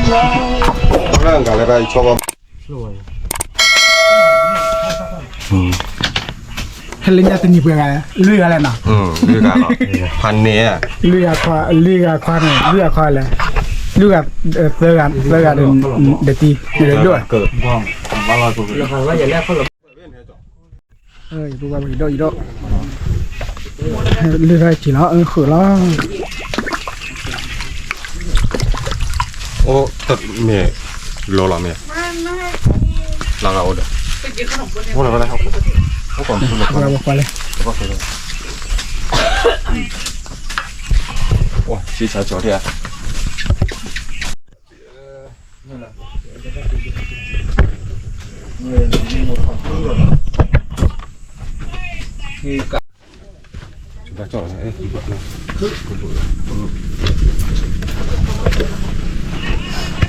เรื่องกันอะไรชอบให้เล่นยาตีนี่เพื่ออะไรเลืออะไรนะเลือกันหรอพันเนี้ยเลือควาเลือควาเนี่ยเลือควาอะไรเลือเลือกันเด็ดตีเดือดด้วยเกิดบ้องว่าเราถูกแล้วเขาว่าอย่าแลกเขาหรอกดูว่าอีโดเลืออะไรจีแล้วขือแล้วโอ้ตัดเมียโลละเมียหลังเอาเด้อโอ้อะไรเขาก่อนเราบอกไปเลยโอ้ชีชาจอดเนี่ยจะจอดเอ๊ะ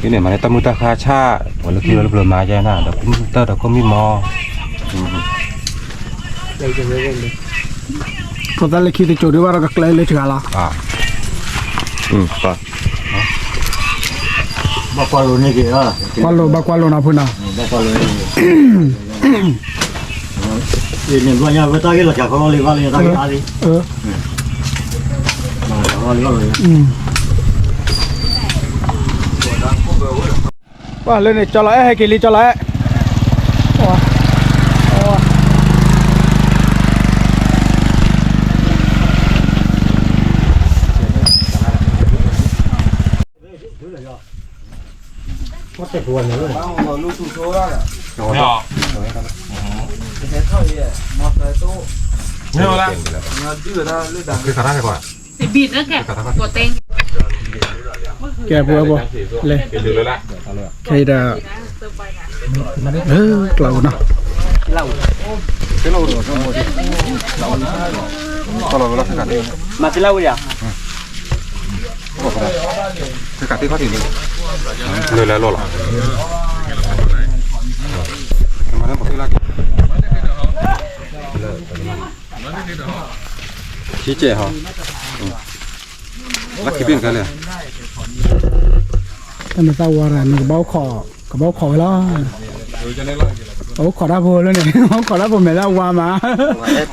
cái này mà người ta mua ta khá cha hoặc là khi nó vừa mà ra nào đó cũng tơ đó có mi mò có ta lấy khi thì chỗ đi vào các lấy chả là vâng ba qua luôn này kìa ba qua luôn nào phun nào ba qua luôn thì mình qua nhà với ta cái là chả có li vào li ta cái gì哇，你做嚟係幾你做嚟？哇，哇！我这个呢？我路途多了。没有。这些套嘢，毛塞多。没有啦。你要这个它绿蛋。คือขาได้ก่อน บีดนะแกตัวเต็ง แกบัวเลย เป็นเลยละ ใครด่าเกล่าเนาะ cái lô rồi xong rồi sau đó nó sẽ cả đi mà cái lâu vậy sẽ cả đi phát triển đi người là lô rồi mà nó một cái là chí trẻ hả lắc cái biển cái này ท่านมาเศร้าว่าอะไรกับเบ้าคอกับเบ้าคอแล้วโอ้ขอรับผมแล้วเนี่ยขอรับผมไม่เล่าว่ามา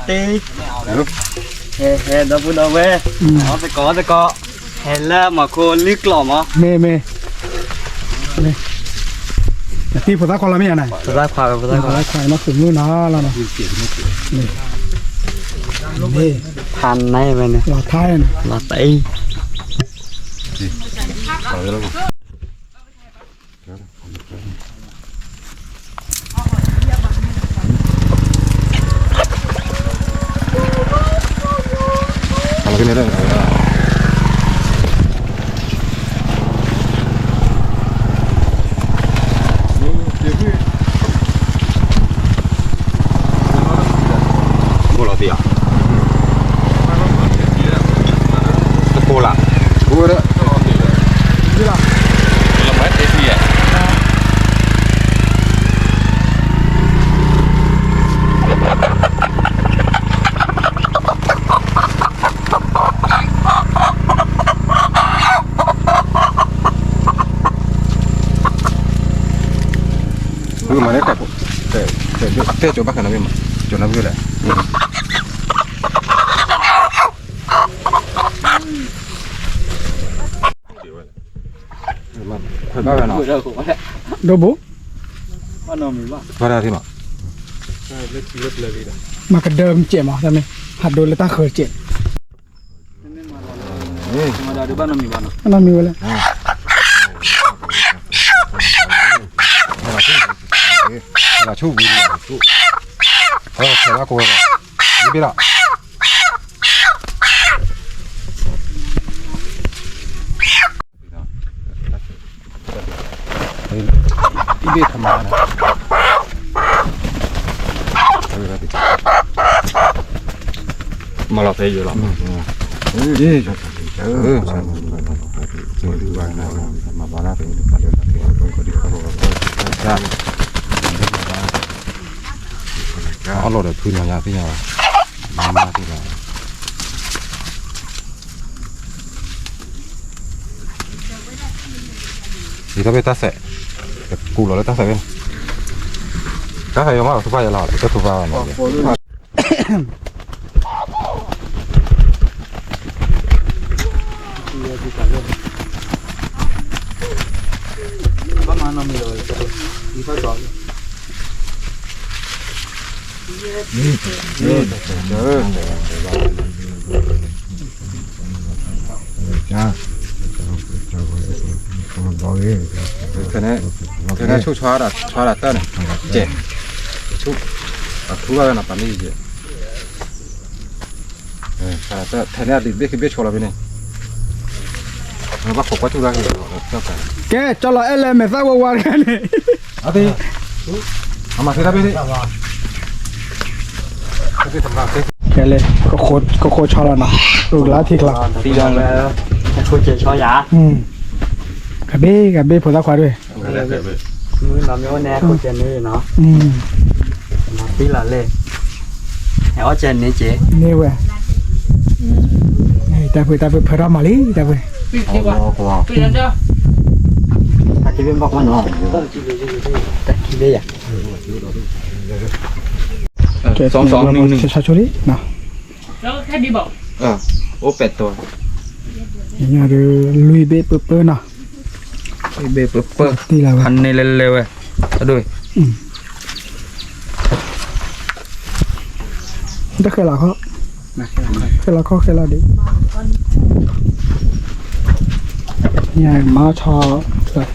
tí hè đâu bữa đâu về nó sẽ có hè là mà cô liếc lỏm á เมที่ผมตั้งคนละไม่ยังไง ra khoa คนละใครนักสืบนู่นนะแล้วนะนี่ than này về nè หลอดท้ายนะ là tây làm cái này đây mua là gì à cô là cô đó như là làm hết cái gì à cứ mà đấy cả để chỗ bác này mà chỗ nó vui lại phải bao giờ nào đồ bố vào đây thì mà มากระเดิมเจ็บมั้ยทำไมหัดโดนแล้วตาเคยเจ็บ mà đã được bao nhiêu bao เรามีไว้แล้ว là chú vui chú phải là cô rồi đi biết ạ đi biết thầm mà mà là thấy rồi lắm đi cho mà vào ra thì có đi không ra ở lò để phun vào nhà thế nào mà thì là thì ta biết ta sẽ cụ nó ta sẽ bên các thầy mà thu vào là cái thu vào mà Ba nó mì rồi, đi phải rồi. cái này chú xóa là tên này trẻ chú thu vào là bán đi gì xóa là tên thế này thì biết cho là bên này nó bắt khổ quá thu ra thì cho cả cái cho là em mẹ sao qua cái này à thì mà thế ra bên đây cái thằng nào thế cái này có khô cho là nào được lá thịt là Đi đang là chua chè cho giá. cái bê phổ ta khóa rồi Mới làm mấy nè chua chè này nó. Mà tí là lên. Hẻo chè này chế. nè vậy này ta vừa phở ra mà lý ta vừa Bị gì quá? Bị làm chưa? Ta chỉ biết bọc vào nó. Ta chỉ biết à? cái sóng ninh sao cho đi nào Đó, khách đi bộ. Ô pet to. nhà rồi lui bê bơ nào Bê bơ. đi là Hắn này lên leo à. Đôi. đã khai là khó khai là đi nhà má cho rồi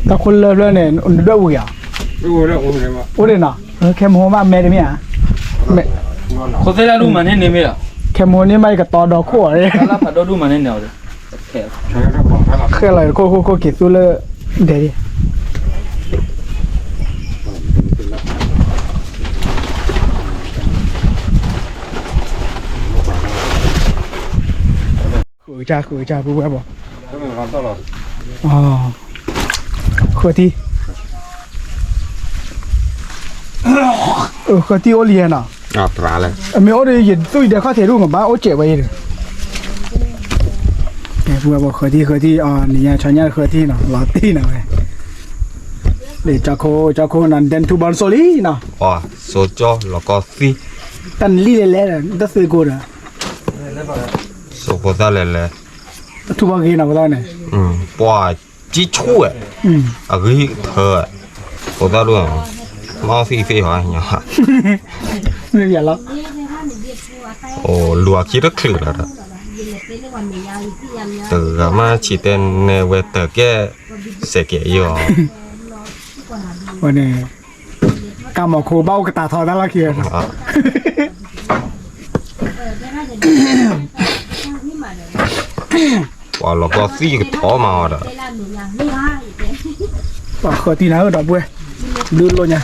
taคนเลิศเนี่ยดูดูอ่ะโอ้เดี๋ยวนะแค่โมมาแม่ดิมี่อ่ะแม่ Có thể là đủ mà nên nếm à? แค่โมนี่ไม่กับตอดอกขั้วเลย Là phải đủ mà nên nào đấy. แค่อะไรโคกิสุเลยเดี๋ยวดิคุยจ้าพูดแบบบอกอ๋อคุยที่คุยที่โอเลียนอ่ะ à trả lại ไม่โอเลียนตุ้ยเดี๋ยวเขาเทรูกับบ้าโอเจ็บไปเลยแกพูดบอกคุยที่อ่านี่ชาวเนี่ยคุยที่เนาะลาตีเนาะเดี๋ยวจะโคนั่นเดนทูบอลโซลีเนาะ số cho là có phi ตันลี่เล่ๆดัสกูนะ số có ra lại ทูบอลกี่เนาะก็ได้เนี่ย bỏ chỉ chu ấy à cái thờ có ra luôn mau phi hỏi nhá ไม่เบียดแล้ว ồ lúa kia rất khử rồi đó từ mà chỉ tên về từ cái sẽ kể gì วันนี้กำมาโคเบ้ากระตาทอได้ละเคียน bỏ là có phi cái thó mà đó ว่าเคยที่ไหนก็ดอกบัวดูโลเนี่ย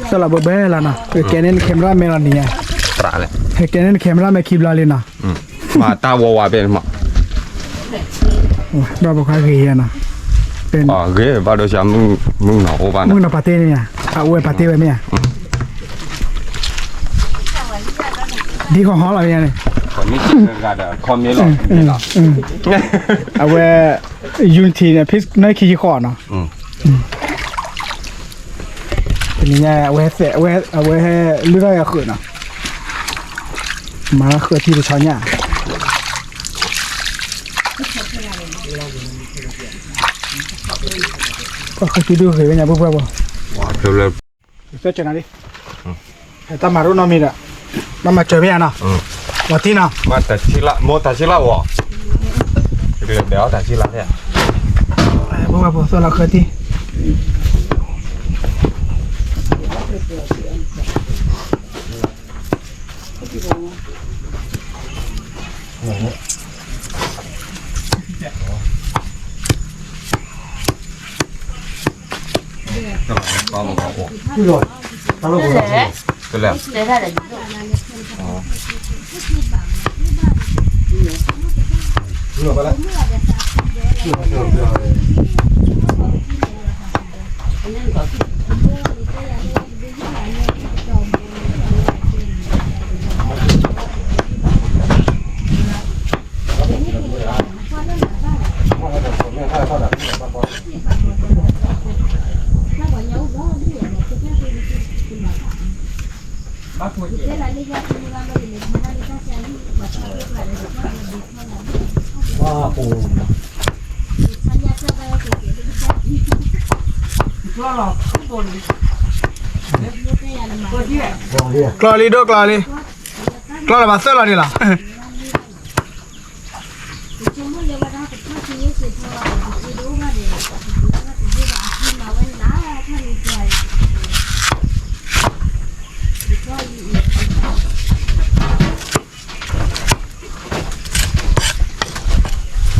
สลับเบอร์แล้วนะแกเน้นแคมราเมลานี่ trả lại แกเน้นแคมราเมคิบลาเลยนะ mà ta vào bên mà ดอกบัวคาเกียนะเป็น ghế vào đó xem mưng nấu bạn มึงน่ะปาเต้เนี่ยเอาไว้ปาเต้ไว้เนี่ยดีของเขาอะไรเนี่ย còn mấy chuyện gà đó con mấy lọ เอาไว้ยูนทีเนี่ยพิษน้อยขี้ขอเนาะเป็นยังไงเอาไว้เสะเอาไว้ให้เลื่อยขึ้นเนาะมาแล้วคือที่เราใช้เนี่ยก็คือที่ดูเคยเป็นยังปุ๊บปุ๊บ kêu lên เสื้อเจนะดิแต่ตามารุ่นน้องมีอ่ะมาเจอพี่อ่ะเนาะวันที่เนาะ mà ta chỉ là một ta chỉ là vỏ được béo ta chỉ là thế ปุ๊บปุ๊บส่วนเราเคยที่con một vỏ rồi cái lẹo Để ra để ว้าปู ก็หรอกข้างบนตัวที่ กลอลีด้วยกลอลีกลอละมาเสื้อเรานี่ล่ะ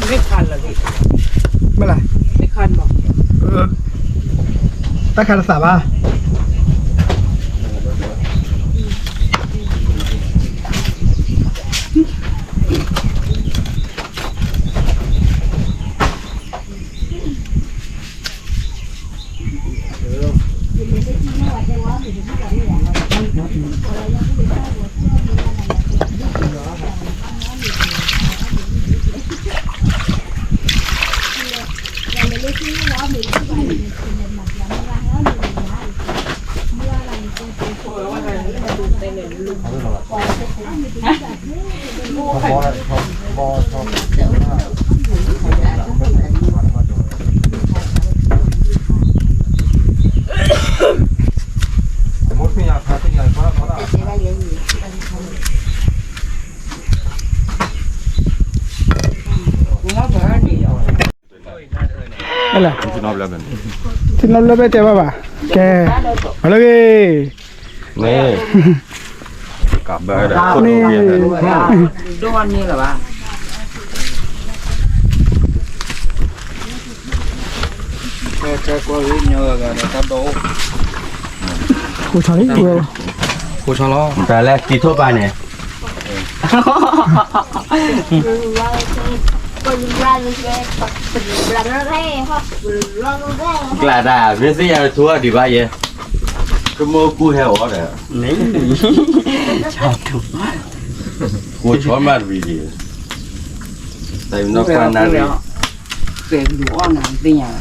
ไม่คันเหรอพี่ เมื่อไหร่ ไม่คันบอก ตะคันสาบอ่ะอะไร ที่นอบแล้วแบบนี้ ที่เราเลิกไปเจ๊ป่ะแกเอาเลย นี่กลับไปได้คน นี่ เปลี่ยนเลย ด้วนนี่เหรอวะ แค่กลัววิ่งเยอะกันนะครับโด กูใช้กู กูชะลอ แต่แรกตีทั่วไปเนี่ย กลาดาไม่ใช่ยาทั่วดีป่ะเย่ก็โมกูแหวอ่ะเนี่ย นี่ชอบถูก กูชอบมากวิดีแต่นอกจากนั้น เกิดอยู่อ้อนหนังตีอย่าง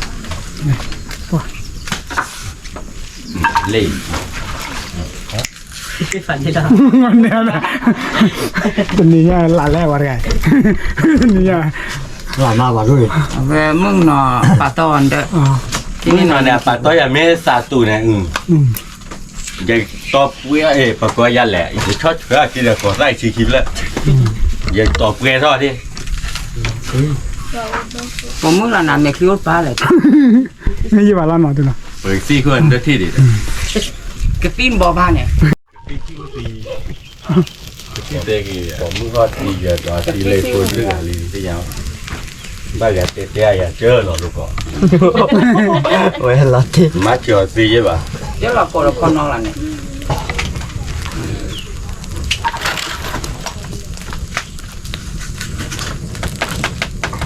เล่ ที่ฝันที่เรา มันเนี่ยนะตัวนี้หลานแรกว่าไงนี่ หลานมาว่าด้วย เว้มึงเนาะปะตอนเด้อ อ๋อ ที่ นี่ นี่ นอนเนี่ยปะต้อยไม่สาตูเนี่ยยังตอบเวียปะก้อยยันแหละจะชอบเพื่อที่จะขอได้ชีคิดแล้วยังตอบเวียทอดที่ ผมมึงละน้ำเนี่ยคิ้วปลาเลย ไม่ยี่ว่าล้านหน่อยตัวน่ะ เปิดซี่คนด้วยที่ดิ กระติ้นบ่อบ้านเนี่ย ที่เด็กผมมึงก็ตีเยอะตัวตีเลยคนเรื่องอะไรที่ยังบ้านอย่าเตะอย่าเจอหรอกลูกก็ โอ้ยลัทธิ มาเจอซีใช่ป่ะ เดี๋ยวเราปวดคอนอนละเนี่ย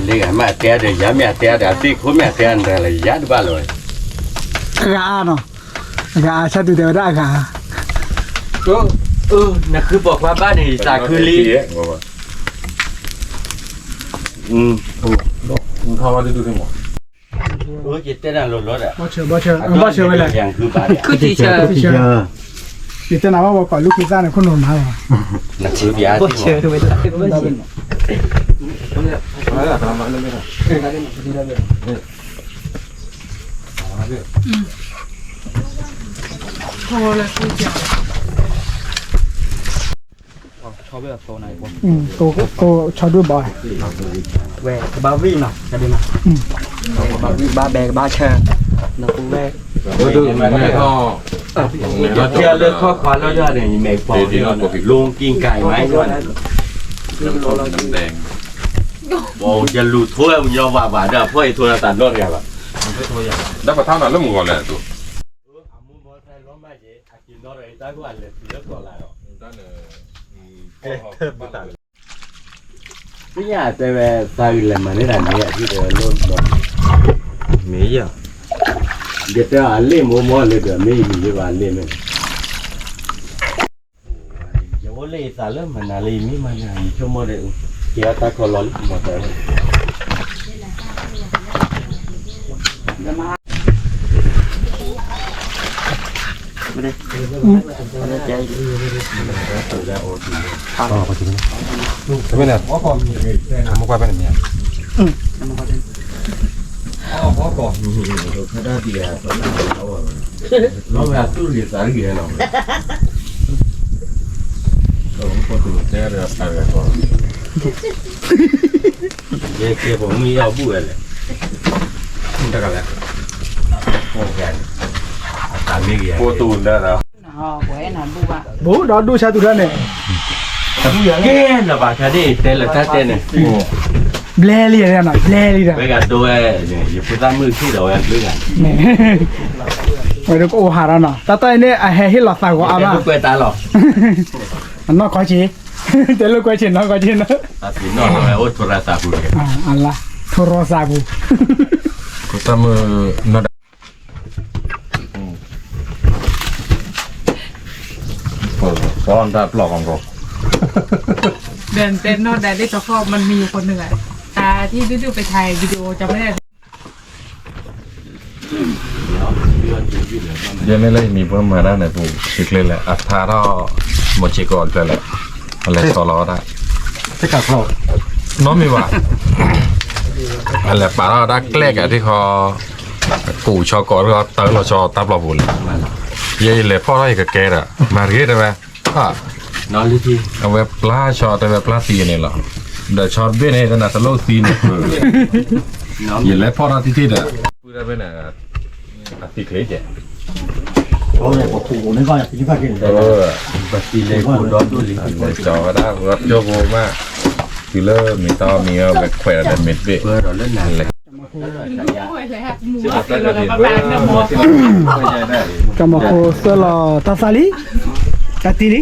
เลี้ยงมาเตะเดี๋ยวยาแม่เตะเดี๋ยวตีคนแม่เตะอะไรยัดบ้านเลย กาเนาะกาชาติเดียวได้กา ก็นั่นคือบอกว่าบ้านนี่สาคือลีเข้ามาดูที่หมด จิตเต้นรถอ่ะ บ่เชื่อไปเลย อย่างคือบ้าน คือที่เชิญ พี่เชื่อพี่จะนับว่าก่อนลูกพิซซ่าเนี่ยคนหนุนมาหรอ นั่นคือบ้าน บ่เชื่อด้วยละ อะไรทำมาเล่นไม่ได้ โทรเลยคือจะ ชอบแบบโตไหนบ่ โตชอบด้วยบ่อย แวกบ้าวิ่งเนาะจะดีนะบ้าวิ่งบ้าแบกบ้าเชิญนักแวก ดูมันไม่ก็ อย่าเชื่อเรื่องข้อความแล้วเนี่ยแม่ปอลุงกินไก่ไหมด้วย แดง บอกจะรู้ทั่วมึงยอมว่าเด้อพ่อไอ้ทั่วตัดรถไงล่ะ ได้ประทานอะไรแล้วมึงก่อนเลยตัว ไม่อยากจะไปตายเลยมันนี่แหละเนี่ยที่เดินรถไม่อยากเดี๋ยวจะอะไรมัวเลยเดี๋ยวไม่มีจะว่าอะไรมั้ยอย่าว่าเลยสารเลยมันอะไรมีมันอะไรชั่วโมงเดียวเกี่ยวตาคอร้อนหมดเลย ไม่เนี่ยมุกไปเป็นเนี่ย nó là tu liệt sáng gì nào ये केผมมีเอาบุ้ยเลยได้กันแล้วโอเคตามนี้กี่โคตูนได้แล้ว quẻ nào bu ba ဘိုးတော့ဒူချာတူရနဲ့ แกน่ะบ่แค่นี้เต้ละแต้เนี่ย ဘလဲလေးရနော်ဘလဲလေးတာ ไปกันด้วยเนี่ยอยู่พุทธมือที่เราเรื่องกัน နဲဝရကိုဟာရနော်တတိုင်နဲ့အဟဲဟိလာစာကိုအာမ ไม่กลัวตาหรอก နော်ခေါ်ချီတဲလို့ကွယ်ချင်နော်ကွယ်ချင်နော် ตาสีนอนเลยโอ้โทรศัพท์เลย အာအလာထိုရောစာဘူး ก็ตามนอดตอนดับหลอกของเรา เดินเต้นโน่นแต่ได้ช็อกโกมันมีคนหนึ่งอะที่ดื้อๆไปถ่ายวิดีโอจำไม่ได้ ยังไม่เลยมีเพิ่มมาได้ในปูสิกเลยแหละอัฐาเราหมดชิกออกเลยแหละอะไรต่อรอได้ တက်ကခေါ် น้องมีว่าอะไรป่าเราได้แกล้กอะที่เขากูชอกอเราเตอเราชอตับเราบุญยัยเลยพ่อเราอีกแกอะมาเรียได้ไหมอ่ะ นอนเลยที เอาไว้ปลาชอแต่ไว้ปลาตีนี่หรอเดี๋ยวชอเบี้ยนี่ขนาดตะโลตีนี่ยัยเลยพ่อเราที่เด้อพูดได้ไหมเนี่ยติเคยเจ๊ โอ้ยบอกถูกนี่ก็อยากกินข้าวกินเลย บัตรเลยกูร้อนด้วยลิ้น ในจอก็ได้รถโยกมากฟิลเลอร์มีต่อมีเอาแบบแขวนอะไรเม็ดเบ้ เพื่อเราเล่นนานเลย โอ้ยแล้วหมูว่าเป็นอะไรบ้างนะหมด ကမခိုဆလာတဆာလီတတီလီ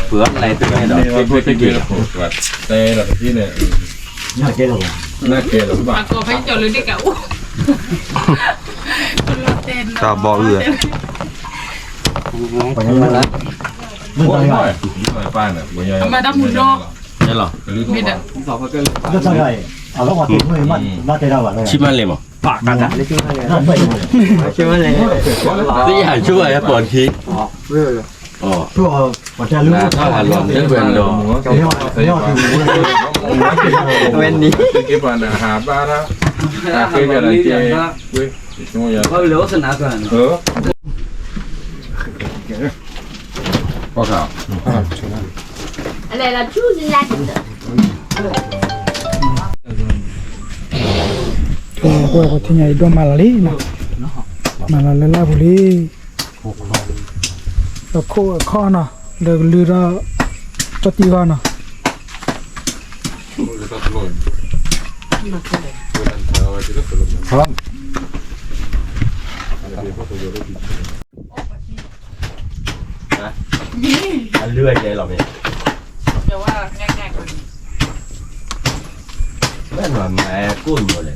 เพื่ออะไรตัวนี้เราไม่พูดไม่เกี่ยว แต่เราที่เนี่ย น่าเกลียดหรอ น่าเกลียดหรือเปล่า ปากกบให้จดเลยเด็กอะอู้เต้น ตาบอเอือ ไปยังไงล่ะ ไม่ได้ไม่ป้านอ่ะบ่ยาย มาดับมุนโลก นี่หรอ มีแต่ ก็ใช่ไงเอาแล้วมาถึงเมื่อมันมาเจอเราอ่ะเลย ชิมันเลยมั้ง ปากกันนะนั่นไปชิมันเลย ที่อยากช่วยปอนทีอ๋อ ช่วยมาจะรู้ ถ้าอารมณ์เรื่องเวรโด เว้นนี้ เก็บปัญหาบ้าละตาเคยอะไรเจ๊เว้ยช่วย có lửa xin nào cơ พ่อข่าว 来了，就是人家的。 ကိုကိုတင်ရတော့မလာလီနော်မလာလာဘူးလေတော့ကိုခေါ်နော်လေလူရတတိကနော် ครับ เลื่อยใจเราเนี่ย เดี๋ยวว่าง่ายๆกว่านี้ แม่หน่อยแม่กุ้นหมดเลย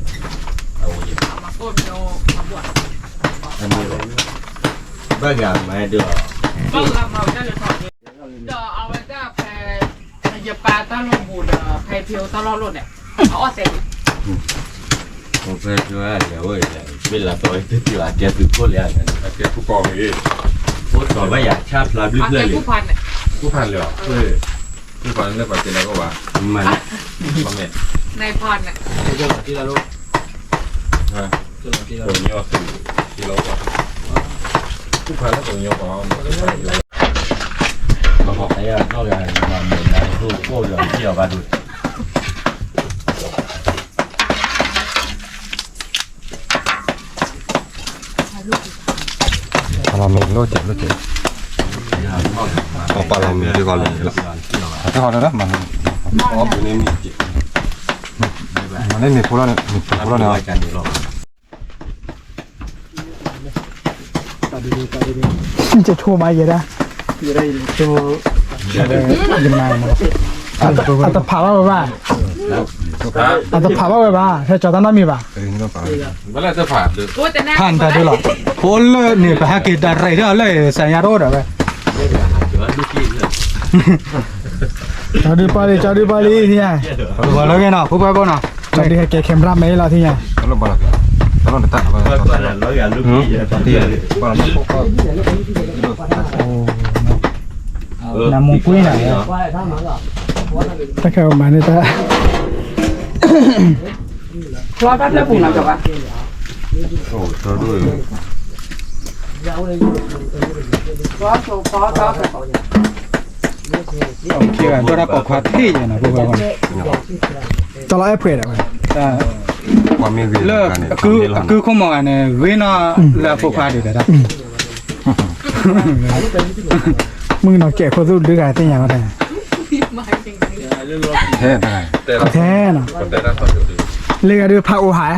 เอาอยู่ เอามาโก้โนมาบวช อันนี้เลยบ้างแม่เดือ ก็เราเอาได้เลยก่อนเดี๋ยวเอาไว้จะแพยาปลาต้าลงบูดแพเพียวต้ารอดรถเนี่ยเอาเสร็จ ผมเพื่อนช่วยเดี๋ยวเวลาตัวที่ที่ว่าแกตื่นพูดเลยอ่ะ เก็บผู้กองอีก พูดก่อนว่าอยากชาติรับ เอา เรื่อย แค่ ๆเลย ผู้พันเนี่ย ผู้พันเลยเฮ้ยผู้พันเรื่องปัจจัยแล้วก็ว่า มัน บางเนี่ย ในพันเนี่ย ตัวนี้ก็คือที่เราว่าผู้พันแล้วตัวนี้ก็ มาบอกไอ้อะเข้ากันมาเหมือนกันพูดโค้ยเที่ยวกันดู เรามีโลเจ็บเอาปลาเรามีดีกว่าเลยละที่เขาได้รับมันอ๋อตัวนี้มีจิตมันได้มีพวกเราเนี่ยมีพวกเราเนี่ย กันดูหรอก จะโชว์มาเยอะนะโชว์ยังไงนะอัตภาพว่าบ้าอัตภาพว่าบ้าถ้าจอดนั้นมีบ้า เออนี่ก็ปลาเวลาจะผ่านดู กูจะแน่ ผ่านแต่ดูหรอโอ้เลยนี่ไปหากินอะไรได้เลยสัญญาโรดอะไป เดี๋ยวดูกินเลย จอดีปาลีที่ไหนบอกแล้วไงเนาะผู้ไปบ่เนาะจอดีให้แกเข้มรับไหมล่ะที่ไหน แล้วเราบ้าแล้วเราตัดไป ก็แล้วเราอย่าลุกที่ ที่บ้านพวกเขา น้ำมุ้งกุ้ยไหนถ้าเข้ามาเนี่ยจะ คลอดแล้วปุ่นนะจ๊ะวะ โอ้เธอด้วย คลอดโซฟาต่อ โอเคอ่ะตัวนั้นปอกควัดที่อย่างนะพวกเราตลอดเพื่อนอ่ะแต่ ความมีวี เลิกคือเขามองเนี่ยเว้นอ่ะแล้วพวกควัดอยู่แต่ละมึงนอกเก็บคนรู้ดึกอะไรที่อย่างไร แท้ได้ แท้น่ะเรียกดูพระโอหาย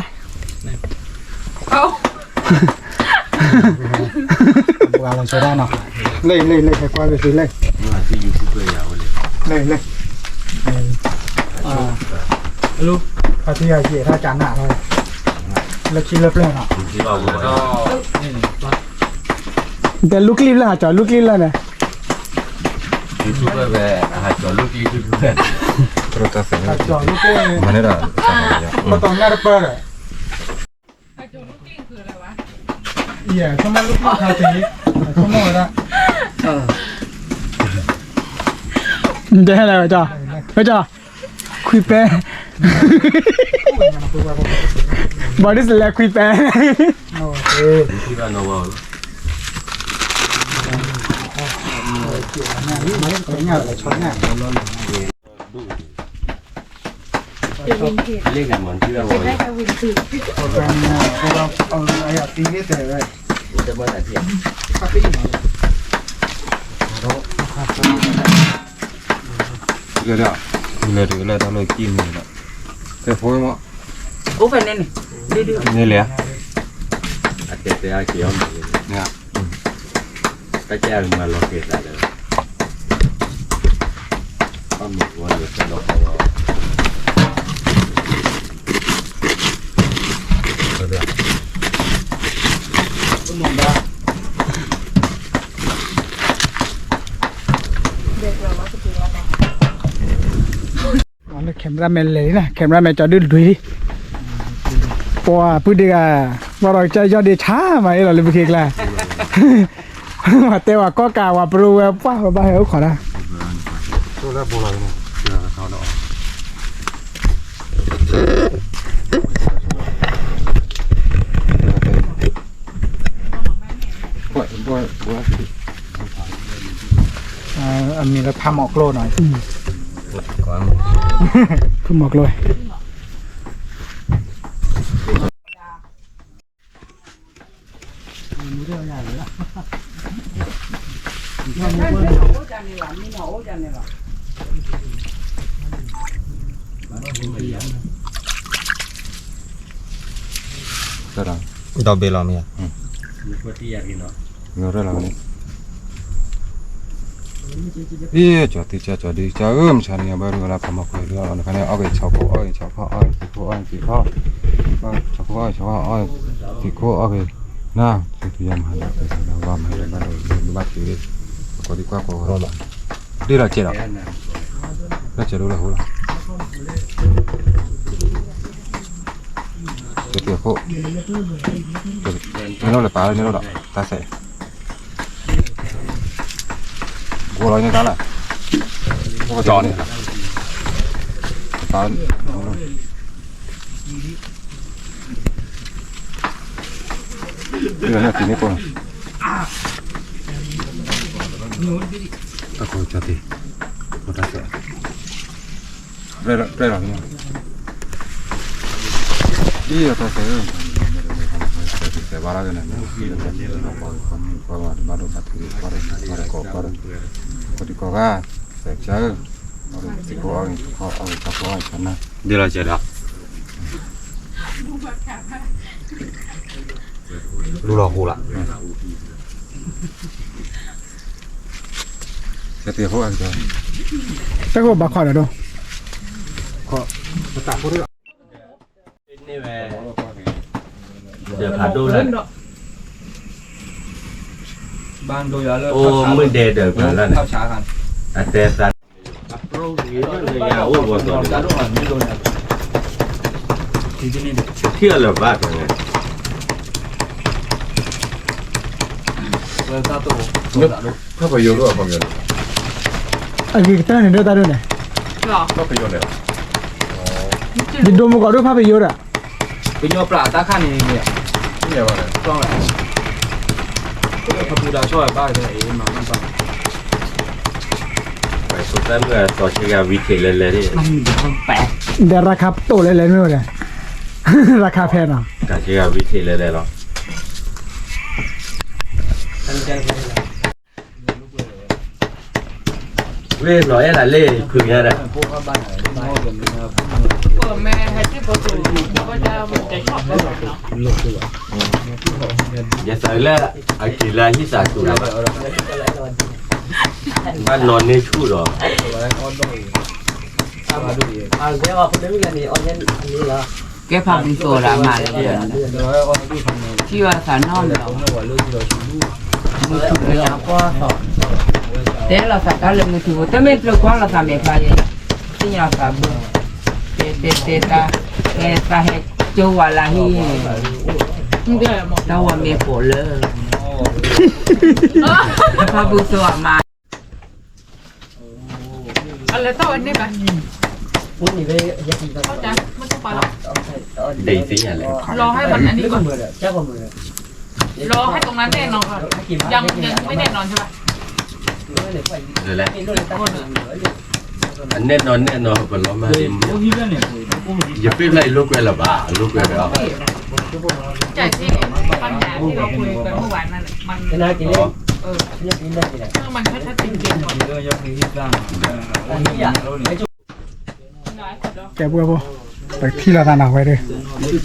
เอา พวกเราใช้ได้เนาะเลยให้กว่าไปซื้อเลย ที่ยูทูบเบอร์ยาวเลย เลยลูกเขาที่เอาเกี่ยถ้าจานหนาเลยแล้วคิดเลิกเรื่องอ่ะ ที่เราบอกว่า แต่ลูกรีบแล้วจอดลูกรีบแล้วเนี่ย ยูทูบเบอร์แบบหาจอลูกยูทูบเบอร์ โปรตัสเซน จอดลูกรีบ มันนี่แหละ ก็ต้องหน้าเปิดอ่ะ ไอ้จูลูกกิ้งคืออะไรวะ เหี้ยทำไมลูกรีบเขาตีชั่วโมงละได้อะไรวะจ้าจ้าคุยแปะบอดี้สแลกคุยแปะโอเค ที่เราโน้ต เรียกกันเหมือนที่เราบอก จะมาแต่เที่ยง เลยตอนเลยกินนี่แหละแต่พวกมัน โอ้เป็นนี่ดื้อ นี่แหละ อาเกตเตอาเขียวเนี่ยก็แจ้งมาโลเกตอะไรก็มีวันเดียวจะลงเอาแคมราแมนเลยนะแคมราแมนจอดดูดิปัวพูดดีกันว่าเราจะยอดดีช้าไหมเราเลยไปคิดละว่าแต่ว่าก็กล่าวว่าปรูว่าป้าบ้าเหรอขอนะ ตัวละโบราณเนี่ยเชื่อเขาเนาะบ่อยมีแล้วพาหมอกโลหน่อย ก่อน คือหมอกเลยดอกเบลล์เนี่ย มีคนที่อยากกินเนาะ เงาเรื่องนี้จอดที่จอดดีจ้าฉันเนี่ยบริเวณพม่าคุยเรื่องอะไรเนี่ยเอาไปชาวเขาเอาชาวเขาเอาที่เขาเอาที่เขาชาวเขาเอาชาวเขาเอาที่เขาเอาไปน่าที่ยามหันไปแล้วว่าไม่ได้มาดูบัตรที่ก็ดีกว่าก็รอละดีละเจ้าแล้วเจ้าดูละหัวเจ้าเขาไม่รู้เลยป่าไม่รู้ละตาเสยกูรอเนี่ยกันละกูจอดเนี่ยตาเนี่ยทีนี้กูตะโกนจัดดิกูตาเสยเรื่อยเนี่ยอีตาเสยแต่ว่าอะไรกันเนี่ยbaru satu kau kan sekejap kau orang sana dia lah je dah lu lah hula setiap orang tu แต่ก็บักขอเดี๋ยวดู นี่แหละเดี๋ยวขาดูเลยบ้านดูยาเลยโอ้มือเดือดกันแล้วเนี่ยเข้าช้ากันแต่สัตว์โปรนี้เลยยาวกว่าตัวเที่ยวเลยบ้าตรงนี้ ภาพยนตร์ด้วยความยนตร์ อันนี้ตั้งเห็นด้วยตาด้วยเนี่ย หรอ ภาพยนตร์เนี่ย ยินดูมาก่อนด้วยภาพยนตร์อ่ะ เป็นยอปลาตาข้านี่เนี่ย นี่ไงวะเนี่ย ต้องแหละพระบูดาช่วยบ้านเลยมาบ้าน ไปสุดแล้วเมื่อต่อชีวิตวิธีเลยที่ มันแปลก เดี๋ยวราคาโตเลยเลยไม่หมดเลย ราคาแพงอ่ะ การชีวิตวิธีเลยหรอเว้ยร้อยอะไรเล่คือไงนะ เปิดแม่ให้ที่ประตูก็จะชอบแบบเนาะ อย่าใส่แล้วอากิระที่สาจุแล้วบ้านนอนนี่ชู้หรอ แกพาเป็นตัวละมาเลยที่ว่าสารนอนเราแต่เราสักการเลยมือถือแต่ไม่ตระกูลเราทำแบบไรที่เราทำตาเฮจูวาลาฮี เดี๋ยวหมด เราว่ามีผลเลยพาบุษวมา อะไรต่ออันนี้ไหมเข้าใจไม่ต้องไปหรอก ดีสิอะไร รอให้มันอันนี้ก่อนรอให้ตรงนั้นแน่นอนก่อนยังไม่แน่นอนใช่ไหม เดี๋ยวแหละอันแน่นอนผลไม้อย่าเป็นไรลูกเวลาบ้าลูกเวลา ใจที่ปัญหาที่เราคุยกันเมื่อวานนั่นมันเมื่อมันชัดๆจริงๆก่อน แกบัวบัวไปที่เราตาหนักไว้เลย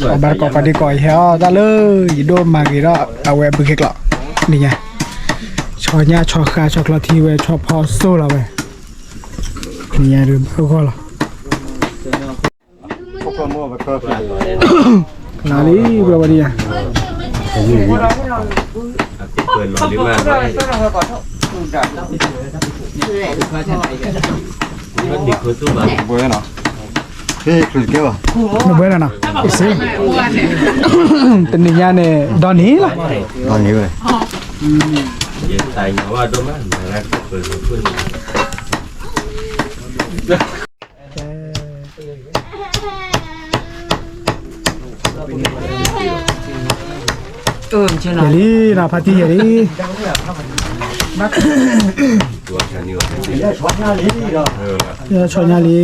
เอาบาร์กอปดีก่อยเฮียตาเลยโดนมากี่รอบเอาไว้บุกเกลนี่ไงชอเนี่ยชอคาชอกลาทีไว้ชอพอโซ่เราไว้นี่ไงลืมเขาก็หรอนาลีบัววันนี้ เปิดรอหรือไม่ก็ดีคือตู้บ้าน ไม่เบื่อแล้วนะอีสิ อ้วนเนี่ย แต่นี่เนี่ยดอนนี้ล่ะ เย็นตายเงาว่าด้วยมั้ยมาแล้วเปิดเพื่อน ใช่ไหม เฮลีนะพาร์ตี้เฮลี ตัวแค่นี้ ชอนยาลี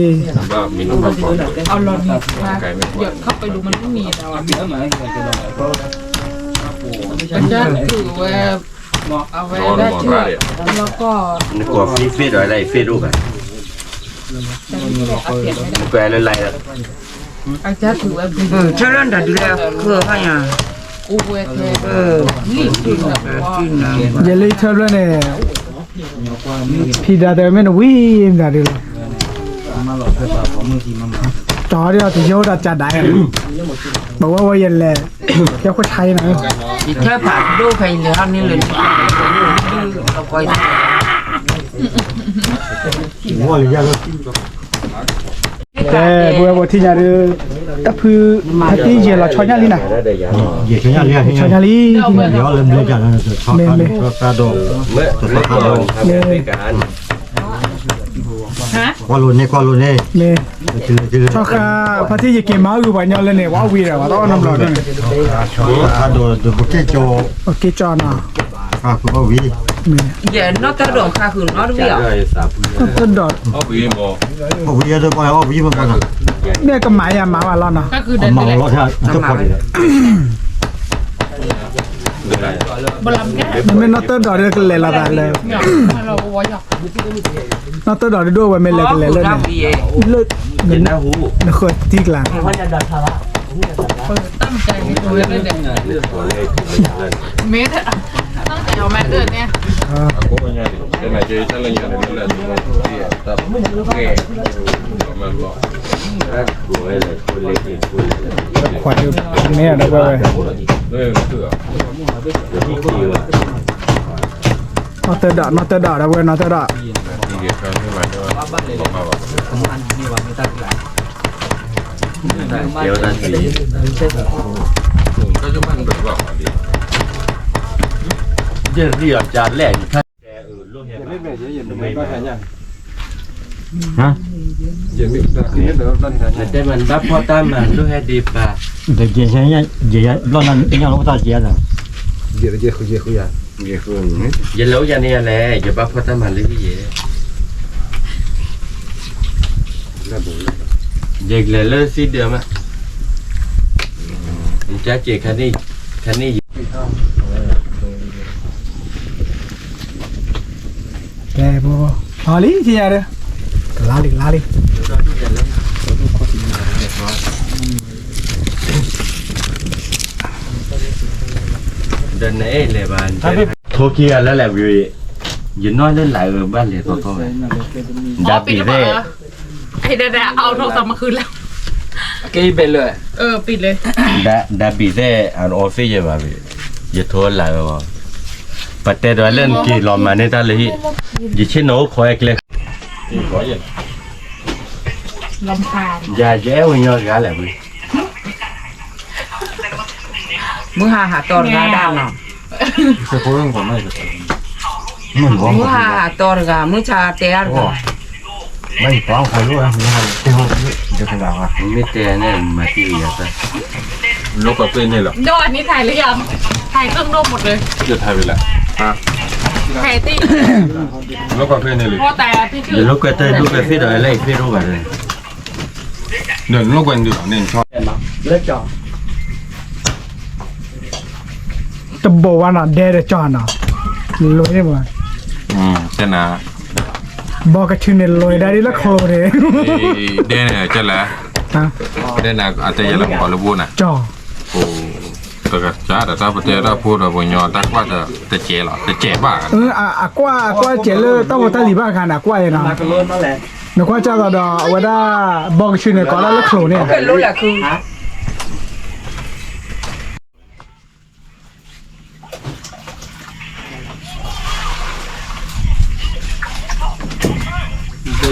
ว่ามีน้ำมันก่อน เอาลอนมาเดี๋ยวเข้าไปดูมันไม่มีแต่ว่ามันจะถือไว้เอาไว้ได้เชื่อแล้วก็ นึกว่าฟีดอะไรฟีดรูปอ่ะ เอาเปลี่ยนไม่ได้ แกอะไรล่ะ อาจารย์ถือไว้ ใช่แล้วแต่ดูแลคือเขาอย่าง กูเวทนี่คือแบบว่า เยลีเทอร์เลยเนี่ยพี่ดาเดอร์แมนวิ่งดาดิจอเดียวที่โยดจัดได้บอกว่าเย็นเลยเจ้าก็ใช้นะ อีกแค่ผ่านดูใครเหลือนี่เลยเราคอย บัวที่ยาดูแต่คือพาร์ตี้เยเราชอนยาลีนะ ชอนยาลี เมื่อก่อนไม่การ ฮะ เมชอบค่ะพาร์ตี้เยเกมมาอยู่บ้านยาเลยเนี่ยว้าวีเลยว่าต้องน้ำร้อนเนี่ยโอเคจอนะเม เดี๋ยวนอกจากดอกค่ะคือนอกด้วย ด้วยสาบ ต้นดอด เอาไปยิงบ่ เนี่ยก็หมายามาว่าร้อนนะ ก็คือเดินไปเลยบลัมแก มันไม่นอตเตอร์ดอดเลยละกันเลย เนี่ยเราวอยอก นอตเตอร์ดอดด้วยว่าไม่เลยกันเลยเลยเลิศ เห็นหน้าหู นะเคยที่กลาง ตั้งใจให้ตัวเล่นเนี่ย ตัวเลขเลย เมตรตั้งแต่เอาแม่เดินเนี่ย Aku punya ni. Dia nak jadi challenge yang dia dia tak okey. Memang. ตัวเลยตัวเล็กตัวเล็ก ขวัญเนี่ยนะเว้ย Dia tu ah. ที่ที่ว่าน อตเตอร์ดอดนะเว้ยนอตเตอร์ดอด Tiga kali macam apa? เดี๋ยวนาที Kau cuma berdua kali. เดี๋ยวเรียกจานแรกถ้าลูกเห็น เล่นแบบเย็นๆไม่ก็แทนยัง ฮะ เย็นนี่คือเดี๋ยวนั่นแทน แต่มันรับพอตามมาลูกให้ดีป่ะ เด็กเย็นใช่ไหมเย็นร้อนนั้นยังรู้ตาเจียนอ่ะ เย็นคุยเย็นคือ อย่าแล้วอย่าเนี่ยแหละอย่ารับพอตามมาเลยพี่เย่เด็กเลยเลิกสิเดิมอ่ะจะเจ๊คันนี้แกบ่พอลิสิยาเด้อลาลิ เดินไหนเลยบ้านโทรเกียแล้วแหละวิวยืนน้อยเล่นหลายบ้านเลยตัวๆเลยดาปีเร่ ไอ้เด็ดเอาโทรศัพท์มาคืนแล้ว กี่ไปเลย ปิดเลย ดาปีเร่อันออฟฟิศยังมาวิอย่าโทรหลายว่าปัตเตอร์เล่นกี่ลอมาเนี่ยตาเลยยิ่งเช่นโน้คอยเกล็ด ลำคาญ อย่าแย่วันยอดกันแหละวิ มึงหาตอนกาด้านเนาะ จะพูดเรื่องของไม่ก็ มันว่า มึงหาตอนกามึงชาเตียนกัน ไม่ฟ้องใครรู้อ่ะไม่ให้เดี๋ยวขนาดว่า ไม่แต่เนี่ยมาที่อย่าซะ ลูกกับเพื่อนนี่หรอ โดอันนี้ถ่ายหรือยังถ่ายเครื่องนมหมดเลย จะทายไปแหละ ถ่ายตี้ ลูกกับเพื่อนนี่เลย พอแต่พี่ชื่ เดี๋ยว อ ลูกก็เตยลูกก็ฟิตอะไรฟิตรู้ป่ะเลย เดินลูกกันอยู่เนี่ยชอบ เลิกจ่อ ตะโบว่าน่ะเดจอน่ะลอยบ่ แต่นะ บอกกะชื่อเนี่ยลอยได้ดิละโคเด้ เดนเนี่ยจะแล้ว ฮะ เดนนะอาจจะยังลำบากเลยบุญนะ จ่อ โอ้แต่ก็จ้าแต่ถ้าประเทศเราพูดว่าบุญยอตักว่าจะเจ๋หรอจะเจ๋บ้า กว่าเจเลต้องว่าตาลีบ้ากันกว่าเนาะ ก็ล้นนั่นแหละ นึกว่าจะดอว่าได้บอกชื่อเนี่ยก็แล้วละโคเนี่ย เป็นรู้แหละคือ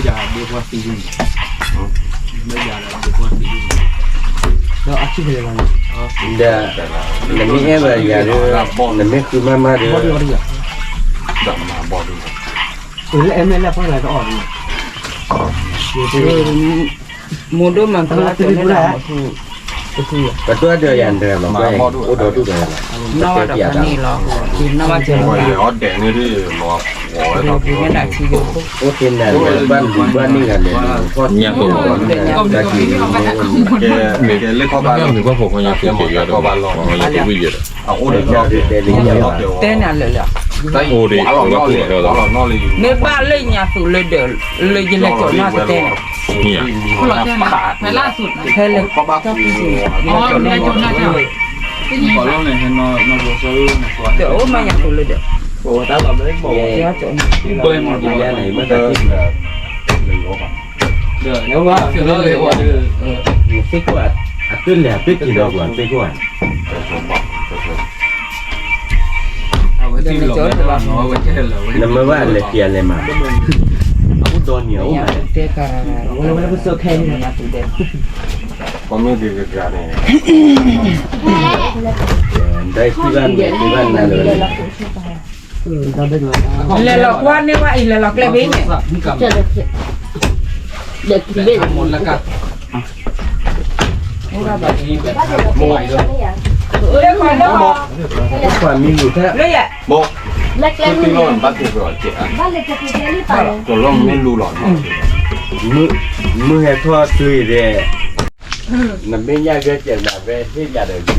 เดี๋ยวนั่นไม่แค่แบบอย่าเลยนั่นไม่คือมาเดี๋ยว ดับมาบอกดู เอ็มเอ็นแล้วพวกอะไรก็อ่อน มูดูมันคือตัวนี้แหละ ก็ตัวเดียวยันเดิมเราไปโอ้โดดูเลย นอกจากนี้หรอกินน้ำมันเจล ว่าออดแดงนี่ที่รอโอ้ย เรากินไม่ได้ที่อยู่ โอ้กินนั่นบ้านนี่กันเลยก็เนี่ยตัวจะกิน แกเล็กบ้านถึงว่าผมยังเสียหมดแล้วบ้านรอยังไม่เยอะเอาโอ้เดี๋ยวเดี๋ยว เต้นอะไรเลย โอ้ดิเราก็เดี๋ยวเรานอลี ในบ้านเลยเนี่ยสุดเลยเดี๋ยวเลยยินเลยจดหน้าเต้น เนี่ย คนละแค่นะไปล่าสุดนะ แค่เลยเจ้าพี่สิ อ๋อในจนน่าจะได้ยินก่อน เดี๋ยวมาอย่างสุดเลยเดี๋ยว โอ้ตาแบบไม่บอก เดี๋ยวจด เบิ้ลหมดอยู่แล้วไหนเมื่อตะกี้ เดี๋ยวแล้วว่าเดี๋ยวเลยว่า ฟิกว่าขึ้นแล้วฟิกกี่ดอกว่าฟิกว่า เดี๋ยวจดว่า น้ำมันว่าเลยเกียร์เลยมาเอาตัวเหนียวมา เต้กันวันนี้ก็เซอร์แค่นี้นะสุดเด่น ก็ไม่ดีกันเนี่ย ได้ที่บ้านนั่นเลย เลยหลอกว่าเนี่ยว่าอีเลยหลอกเลยพี่เนี่ย เด็กกินเบ็ด หมดแล้วกัน มวยด้วย เรียกคนแล้วบอก ความมีอยู่แค่ เลยอ่ะ บอก เล็ก ที่นอนบ้านที่ก่อนเจ๊อ่ะ บ้านเล็กจะกินเล็กไป ตัวร่องไม่รู้หรอก มือให้ทอดซุยเด้นั่นไม่ยากก็เจ็บแบบที่อยากเดินไป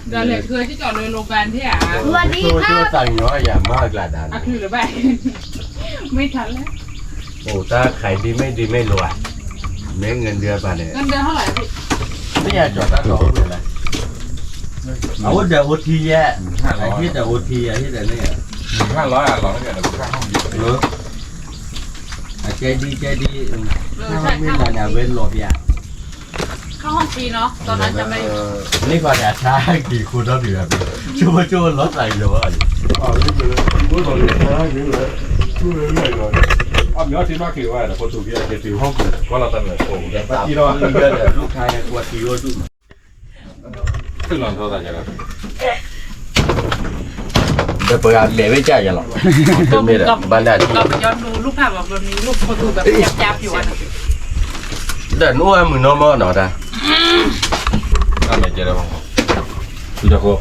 เดี๋ยวเหลือคือที่จอดเลยโรงพยาบาลที่อ่ะ สวัสดี ตัว ครั ตัว บ สั่งน้อยอย่างมากละดัน อ่ะคือหรือไม่ไม่ทันแล้ว โอ้ถ้าขายดีไม่รวยเม้เงินเดือนป่ะเนี่ย เงินเดือนเท่าไหร่พี่ ไม่อยากจอดตั้งรอเลยเอาเดี๋ยวโอทีแย่ไอ้ที่แต่โอทีไอ้ที่แต่เนี่ย 500อ่ะเราไม่เกิดแต่ค่าห้องอยู่ เออใจดี ใช่ ไม่ ค่า มาเนี่ยเว้นหลบอย่าง เข้าห้องฟรีเนาะตอนนั้นจะไม่ นี่ก่อนเนี่ยช้ากี่คูณแล้วเดือนชั่วรถอะไรอยู่วะ อ้อมยอดที่มากคือว่าแต่คนถูกที่จะถือห้องก็เราตั้งแต่โอ้ย แต่ที่เราเดือนลูกชายกวดทีว่าดู ขึ้นหลังเท่าไหร่กัน แต่เปิดเลี้ยไม่ใจยังหรอกไม่ได้บ้านได้ เราไปย้อนดูรูปภาพแบบนี้รูปคนดูแบบยับๆอยู่อ่ะ แต่นู้นมึงน้องมั้งหนอตา Ah, me quiere vamos. Tú ya juego.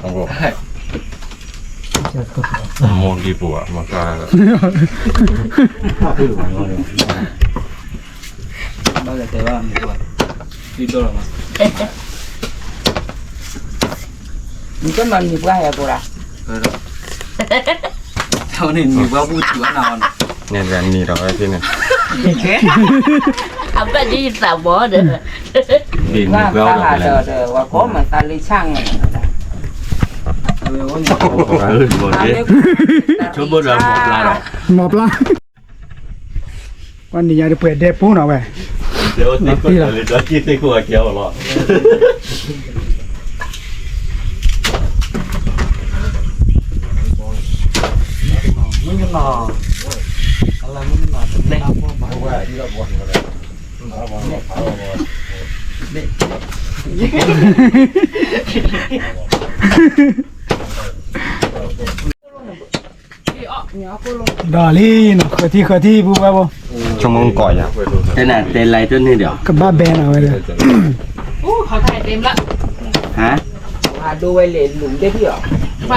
Vamos. Mau lipu ah, maka. บ้านแต่ว่าดีตัวหรอ มันก็มันมีว่าอะไรกูล่ะ เท่านี้มีว่าพูดถึงนอน Ni dan ni dah kat sini. Apa dia tak bodoh. Di ni ว่า kau ตลาด dah. เด้อว่าผมมันตาลิช่าง หมดเลยชั่วโมงละหมดละ หมอบละวันนี้อยากจะเปิดเดปูหน่อยเว้ย เดี๋ยวนี่ก็เลยจะคิดให้กูเกี่ยวหรอ มึงจะนอนอะไรมึงจะนอนเด็กดอลี่เนาะเคยที่พูดว่าบ่ Cuma kau ya. แต่น่ะเต้นไรต้นนี่เดี๋ยว กับบ้าแบนเอาไว้เลย โอ้เขาถ่ายเต็มละ ฮะ ว่าดูไว้เลยหลุมได้พี่หรอ ไป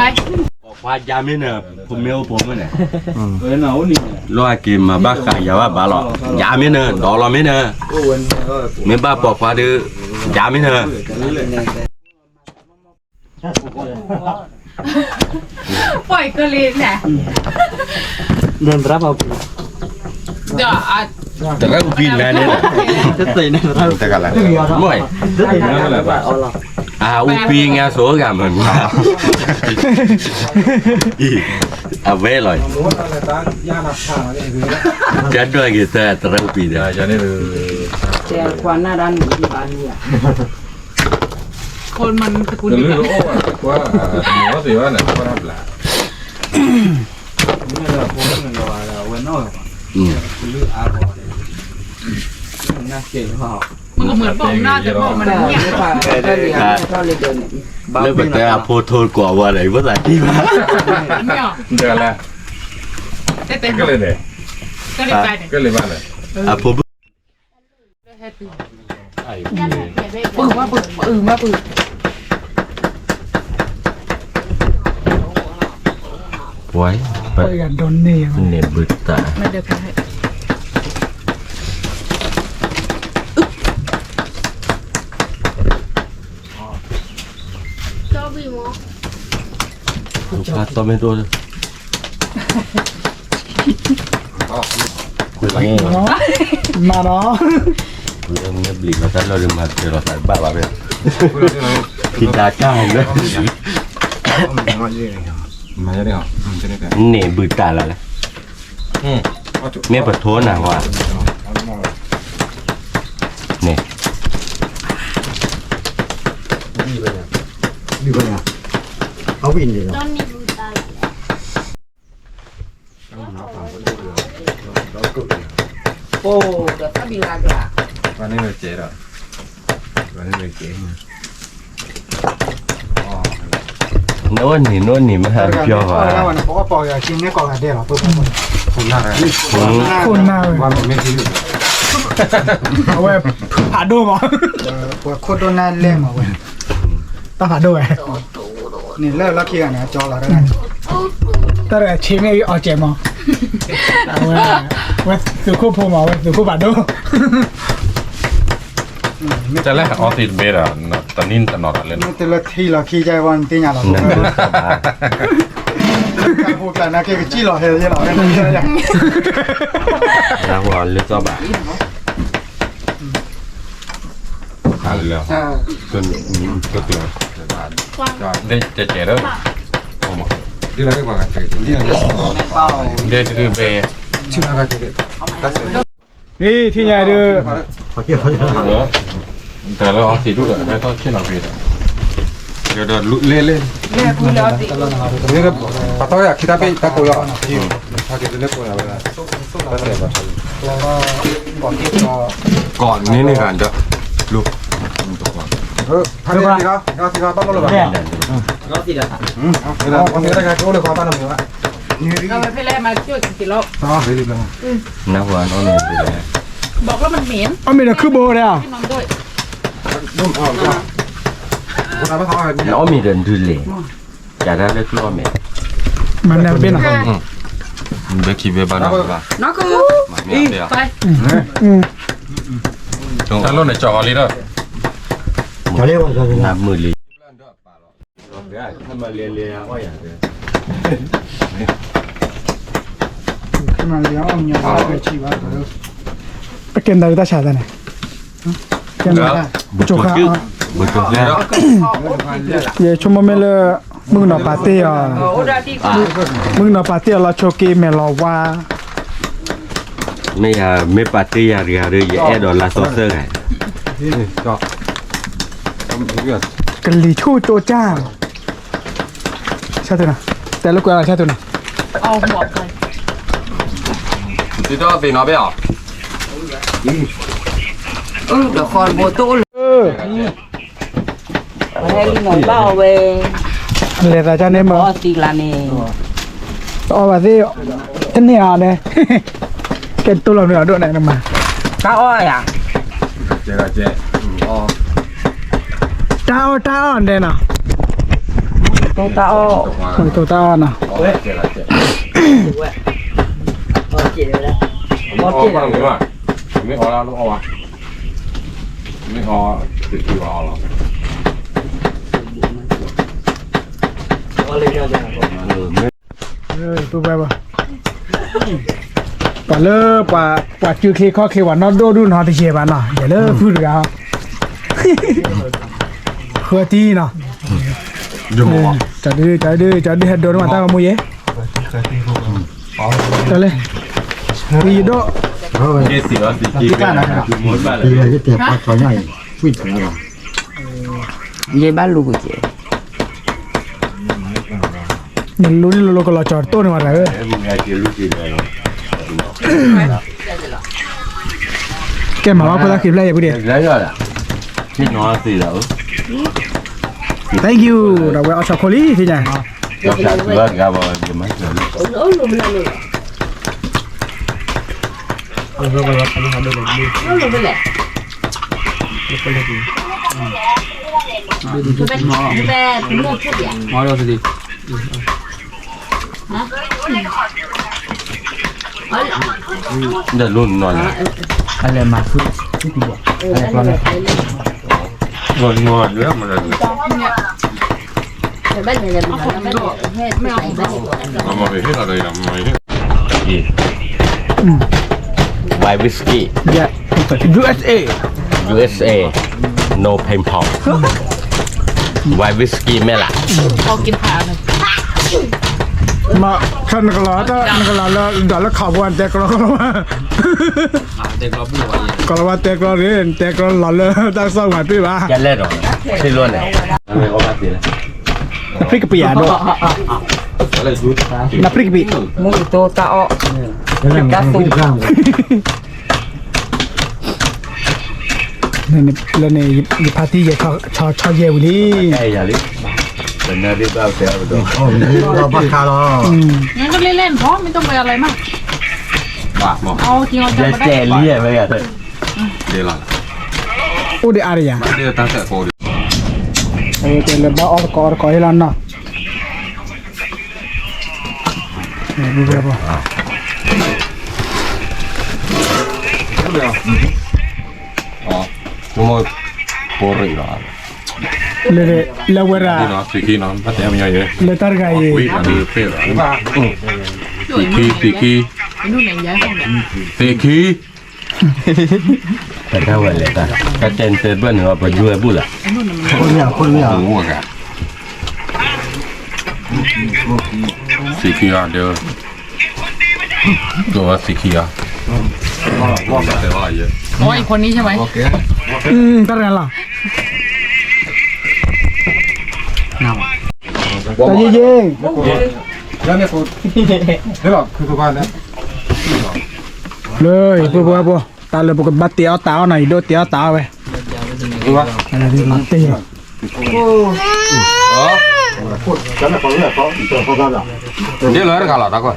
บอกว่ายาไม่เนอะผมเมลผมเนี่ย เออหนาวนี่ รอกินมาบ้าขายยาว่าบ้าหรอยาไม่เนอะดอลไม่เนอะ โอ้วันนี้ก็ ไม่บ้าบอกว่าดื้อยาไม่เนอะ ปล่อยก็เลยแหละ เดินรับเอา เดี๋ยวอ่ะ แต่ก็กินแล้วเนี่ย จะใส่ในรับ Kita kalah. ม่วย จะใส่ในรับเอาหรอ อุปีงาโสกันเหมือนอีเอาไว้เลยจะด้วยกี่แต่ตระปีเดียว Ya, jadi tu. แต่ความน่ารันอยู่ที่บ้านเนี่ย คนมันตระกูล Dulu เดียวกัน oh, gua semua tu mana? Kau nak belah. นี่แหละผมนี่แหละวันนอก อืม ลืออาบน่าเก่งเขา มันก็เหมือนบอกหน้าแต่บอกมัน แต่ เงียบ ไม่ผ่านก็เรียนก็เลยเดิน เริ่มแต่โพโทนกว่าว่าไหนภาษาที่มา ไม่ออก Kita kalah. ได้เต็ม Kau le deh. ก็เลยไปเนี่ย Kau le mana? ผม ปึ้งมาปึ้งมาปึ้ง ไว้ ไปกันโดนนี่ เน็บบึกตา ไม่เดี๋ยวแพ้ให้ พาต่อไม่ตัว Kau lagi. เนาะมาเนาะ เรื่องนี้บลิมาแต่เราเรื่องมาเจอเราแต่บ้าบ้าไป Kau lagi lagi. กินดาก้าเลย Mana dia? Macam ni kan. เน็บบึกตาแล้ว เมียปะโทนนะว่าเนี่ย โอ้แต่ถ้ามีลากละ Mana ni cek dah. Mana ni cek. โน่นนี่มาหาเพียวว่า แล้ววันบอกว่าปอกอย่าชิมเนี่ยก่อนเดี๋ยวปุ๊บ Pun nak. คนหน้าเว้ย Mana ni cek. เอาไว้ผ่าดูมั้งปวดโคตรโดนหน้าเล่มอ่ะเว้ยต้องผ่าดูไว้นี่เลิกแล้วคิดกันนะจอเราได้แต่ชิมเนี่ยเอาเจ็บมั้งเอาไว้ไว้สุขุพูมาไว้สุขุผ่าดู Macam lah, otis beda. Tanin tanor alen. นี่แต่ละที่เราขี้ใจวันตีหยาเรา นั่นเป็นสบาย การพูดกันนะแกก็จี้เราเฮ้ยเราเนี่ยมันเยอะอย่าง นักวอลเลือกสบาย Alah. Kun tu tu. Dia cek dah. Dia lagi bangat cek. Dia เป้า dia tu be. นี่ที่ใหญ่เด้อ Kalau otis tu dah, dah tahu cina beda. Dia dah lele. แม่พูดแล้วสิ Ini kan patau ya kita pe tak koyak. Pakai dulu koyak lah. เราก็บอกที่เรา Kon ni kan dah. Lu. Untuk kon. 하늘 이거 떠올려 봐. 그래, 오늘 내가 오늘 거 따는 거야. เอาไปแล่มาช่วยกินแล้ว 아, 내리 봐. น้ำหวานเอาเนี่ยดูแล บอกแล้วมันเหม็น เอามีแต่คือโบเลยอ่ะ พี่น้องด้วย 좀 나만 다 น้องมีเดินดูเลยจะได้เลือกล้อแม่ มันแนวเป็นอ่ะ 왜 기회 받나 봐. น้องก็ 마음에 안 ไป 돼요. 잘로네 저리라. น้ำมือลีถ้ามาเรียนว่าอย่างเดียว มันเลี้ยงเอาเงี้ยไปชีวะไปเกณฑ์ได้ได้ชาติไหนเกณฑ์ได้จุกอ่ะ บุตรแล้ว เย่ชั่วโมงเมื่อมึงนอปาร์ตี้อ่ะ โอ้ดาดีกว่า มึงนอปาร์ตี้เราโชว์เกมเมลว่า ไม่ปาร์ตี้อะไรเลยแอดดอลลาร์โซเซอร์ไง กะลีชู่โจจ้าชาตินะแต่ลูกอะไรชาตินะ เอาหัวไป 뒤도 뒤나 배야. เดี๋ยวคอนโบโต้เลย ให้ลิงหน่อยเบาเว เลยแต่จะเนี่ยมั้ง อ๋อสิลานี่ อ๋อว่าสิท่านเนี่ยเนี่ยเกณฑ์ตัวเราเนี่ยด้วยไหนมา ตาอ้อยอ่ะ 제가 이제 ต้าเนี่ยนะ ตัวตาอ้อ ตัวต้านะ 제가 이제. หมดที่แล้ว ไม่ออกแล้วลูกเอาวะไม่ออกติดที่ว่าเอาหรอ ตัวแบบว่าป่าเลิกป่าจืดเคข้อเควันนอดูดูนอที่เชียบ้านน่ะอย่าเลิกพูดกันเพื่อที่เนาะ ยุ่งวะ จัดดื้อโดนมาตั้งกับมือเย่จัดเลยตีโด ยี่สิบแล้วสิกี่ปีนะหมดไปเลย เย่บ้านลูกเจ นี่รู้นี่รู้ก็รอจอดต้นมาเลย มึงไงเจอลูกจีนเลย แกมาว่าเพื่อคลิปแรกอย่าพูดเดียว แล้วก็ล่ะที่นอนสิแล้ว thank you เราไปเอาช็อกโกแลตที่ไหน ก็จะเลิกกับว่าจะไม่เจอ เดินรุ่นนอน อะไรมาคือ งอนเรื่องมันเลย เอามาไปให้อะไรนะมาให้ ไววิสกี้ yeah USA USA no pain pop ไววิสกี้แม่ล่ะ พอกินขาเลย มาขันกลอดนักลาแล้วดอลแล้วขับวันแต่กลอมาแต่กลอพูดว่าก็ว่าแต่กลอเรียนแต่กลอหล่อเลยตั้งสองวันพี่บ้า จะเล่นหรอที่ล้วนไหนไม่เอามาสิละ น้ำพริกกะปิอ่ะด้วยน้ำพริกกะปิ มุ้ยโตตาอ้อกัสตู เนี่ยยี่ปาร์ตี้ยี่ชอเยวนี่ ไอ้ยาลิเป็นนาฬิกาเสียไปตัว งั้นก็เล่นๆเพราะไม่ต้องไปอะไรมาก บาปหมอ เอาจริงเอาจั จะ งก็ แจ ได้ เลี่ยไปอ่ะ เดี๋ยวละ โอ้เดี๋ยวอะไรอ่ะ เดี๋ยวตั้งแต่โคดิ เออเดี๋ยวบ้าออกก่อนให้ร้านน่ะเนี่ยดูแบบว่า ชั่วโมงโปรยหรอ le guerra ที่นอนสิกี้นอนพัทยามีเยอะ le targa วิ y อันนี้เพื่อสิกี้ นู่นไหนย้ายห้องเนี่ย สิกี้ แต่ถ้าวันเลยกันก็เจนเตอร์เบิ้ลว่าไปยุ่ยบุล่ะ หมูกันสิกี้อ่ะเดี๋ยวตัวสิกี้อ่ะแต่ว่าเยอะ โอ้ยคนนี้ใช่ไหม targa la 자 예예 그다음에 그 내가 그거 봐네. เลยปุ๊บตาเลยปกติเตี๋ยวตาหน่อยดูเตี๋ยวตาไป อะไรที่มันเตะ đi lấy cả lọ đó coi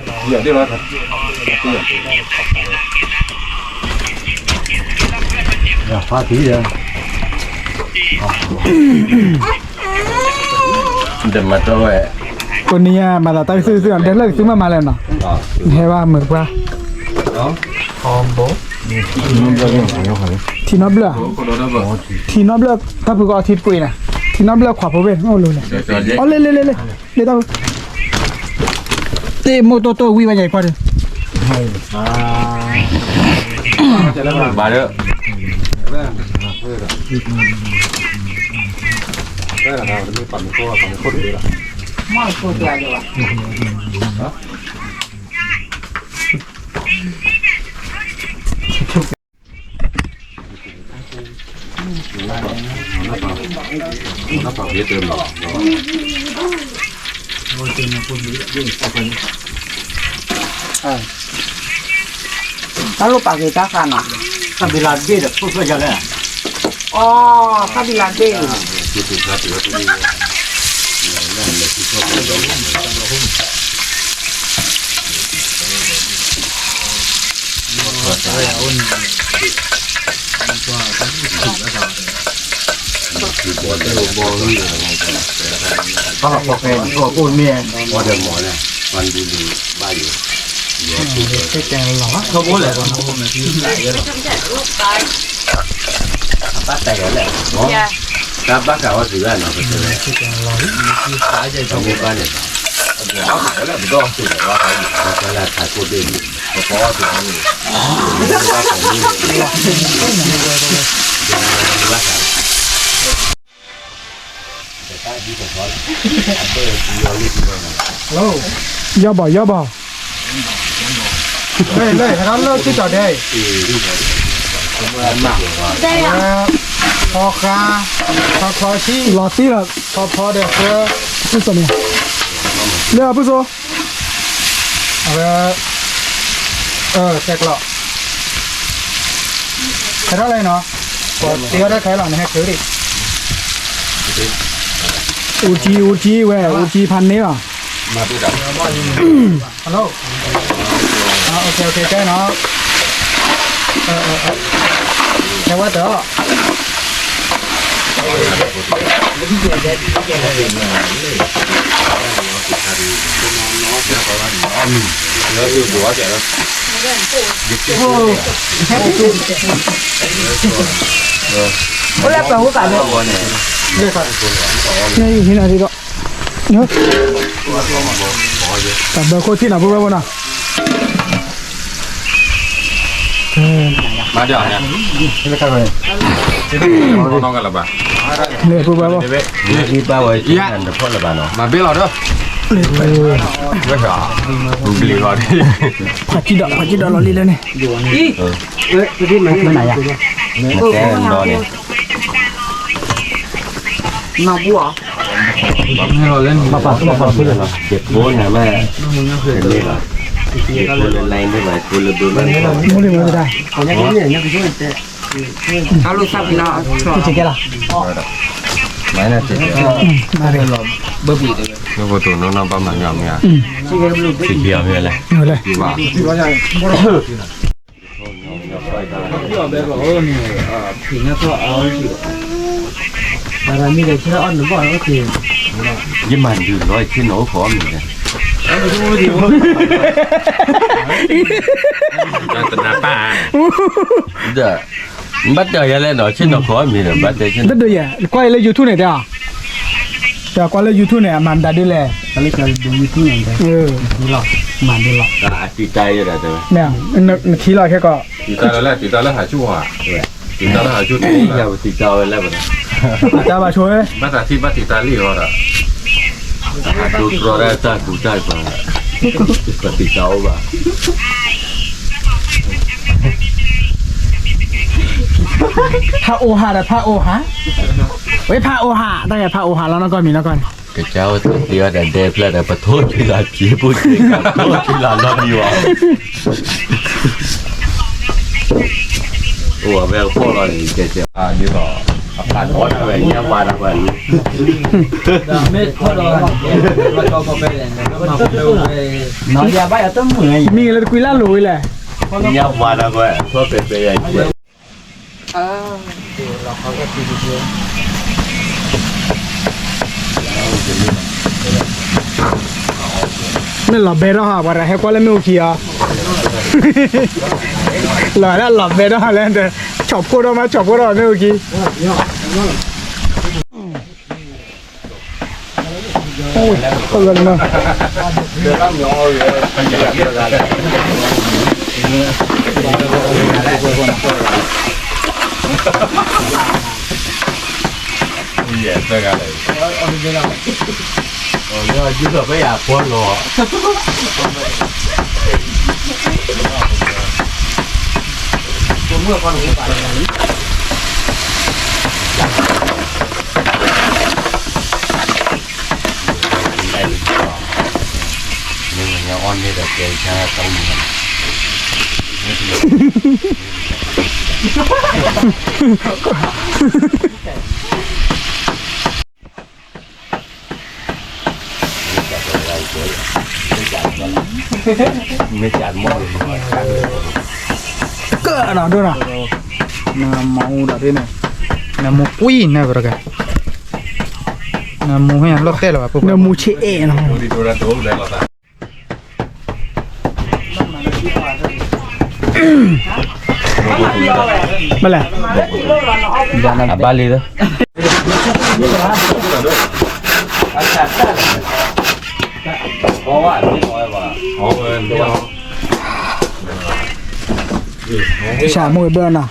พาทีเลยเดี๋ยวมาตัวไว้ คนนี้มาแต่ซื้อเดี๋ยวเลิกซื้อมาแล้วเนาะให้ว่าเหมือนว่าทีนอบเลือทีนอบเลือถ้าพูดก็อาทิตย์กุยนะทีนอบเลือขวาพเวโอ้รู้เลยอ๋อเลยต้องเตะโมโตวิวใหญ่พอดี มาเด้อ มอดตัวตัวเดียว Kalau pakai takan ah. Kabilan dia dah pun jalan. Oh, kabilan deh. Kalau pakai dua pun ni. Ada mau lah, mandi di bayu. Kau boleh. Apa tay lah? Ya. Apa kau tu kan? Apa tu? Kamu kan? Kalau betul tu, kalau tak kau dia, kau tu kan?ยอบ่เลยเราเลิกที่จอดได้พอคาพอที่รอที่ละพอเดี๋ยวผู้สมัยเรียกผู้สมัยเสร็จแล้วใครอะไรเนาะพอเดี๋ยวได้ใครหลังนะฮะคือดิอูจีเว้ยอูจีพันนี้ป่ะฮัลโหลโอเคใช่เนาะแค่ว่าเถอะโอ้แล้วเปล่าหัวกันเลย นี่อยู่ที่ไหนดีก็เนาะแต่เบอร์โคตรที่ไหนพูดไว้บ่นะ มาเดี๋ยวเนี่ยน้องกันละบ้า เนี่ยพูดไว้บ่ Ini bawa ikan depan lepas no. มาเบี้ยเราด้วยไม่เหรอบุรีก่อน ผัดจีดอกเราลีเลยเนี่ย Mana ya? Makan no ni. มาบัว Bapak pun. Dep pun nama. Ini lah. Dep pun lain tu lah. Pun lebih mana. มูเลยไม่ได้ kalau sapi nak ที่เจ๊ละ Mana tu? มาเลย นี่ประตูน้องๆประมาณอย่างเงี้ย Sikit ni lah. เอาเลย ว่า Barang ni dah kira on lepas okey. Nhưng mà dù nói chứ nổ khó mình nè. ตนาป้า Giờ bắt đầu lên nói chứ nó khó mình là bắt đầu chứ. ดัดเดียก้อยเลยยูทูบเนี่ยเด้อแต่ก้อยเลยยูทูบเนี่ยมันดัดได้เลย Kali kalau di YouTube yang dah นี่ man dia lah. À, chị tay rồi đó. เนี่ยทีเราแค่ก็ ตีตาแล้วตีตาแล้วหาชั่วตีตาแล้วหาชั่ว Giờ chị tay lên rồi. จะมาช่วย มาแต่ที่มาตีตาลี่เขาอะ Tụ rồi ra ta tụ tay vào. Và chị tay vào. พระโอหะแต่พระโอหะเว้ยพระโอหะได้ไงพระโอหะแล้วนะก่อนมีนะก่อน Cái cháu thì là đẹp là để bắt thốt thì là chỉ bút thì cả thốt thì là lo nhiều à. Ủa về phố rồi cái cháu อ่านี่ต่อ ผ่านรถอะไรเงี้ยวันละวัน ไม่พอเราก็ไปเลยมาไปน้อยยาบ้าต้องเหมือน มีอะไรคุยล่าลุยแหละ เงี้ยวันละวันเพื่อเป็นไปได้ ไม่หลับเบรอฮะว่าอะไรก็เลยไม่โอเคอ่ะหล่อแล้วหลับเบรอฮะแล้วแต่ชอบพูดออกมาชอบพูดออกไม่โอเคโอ้ยก็เลยนะ เหี้ยเจอกันเลย โอ้ยยืดแบบไม่อยากพ้นหรอนี่มันยังอ่อนนี่แต่เกย์ชาต้องมีไม่จัดหมดเลย ก็น่ะดูน่ะน้ำเมาด่าด้วยเนี่ยน้ำมูกุ้ยนะบรกะน้ำมูให้ยังลดเต้หรอปุ๊บน้ำมูเชเอ๋นะ ดูดิดูระดูได้หรอตา มาแล้ว บาลีเลย เพราะว่าที่น้อยว่า อ๋อเอิญที่เรา ชามูเบอร์น่ะ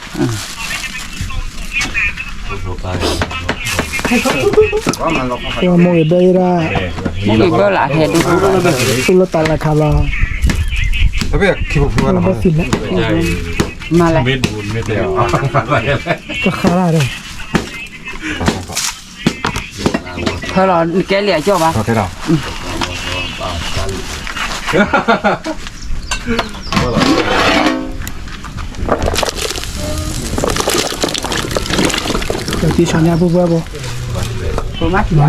โอ้มูเบอร์ละ มึงอีกเบอร์ละเห็ดดู สุลต่านละคารา tapi ya kipu kipu เรา lah ไปสิแล้ว ใช่ มาเลย เม็ดบุญเม็ดเดียว ก็คาราเลย เธอรอแกเหลี่ยจบป่ะ โอเคเรา เดี๋ยวที่ฉันเนี่ยปุ๊บปุ๊บ ผมมา ไม่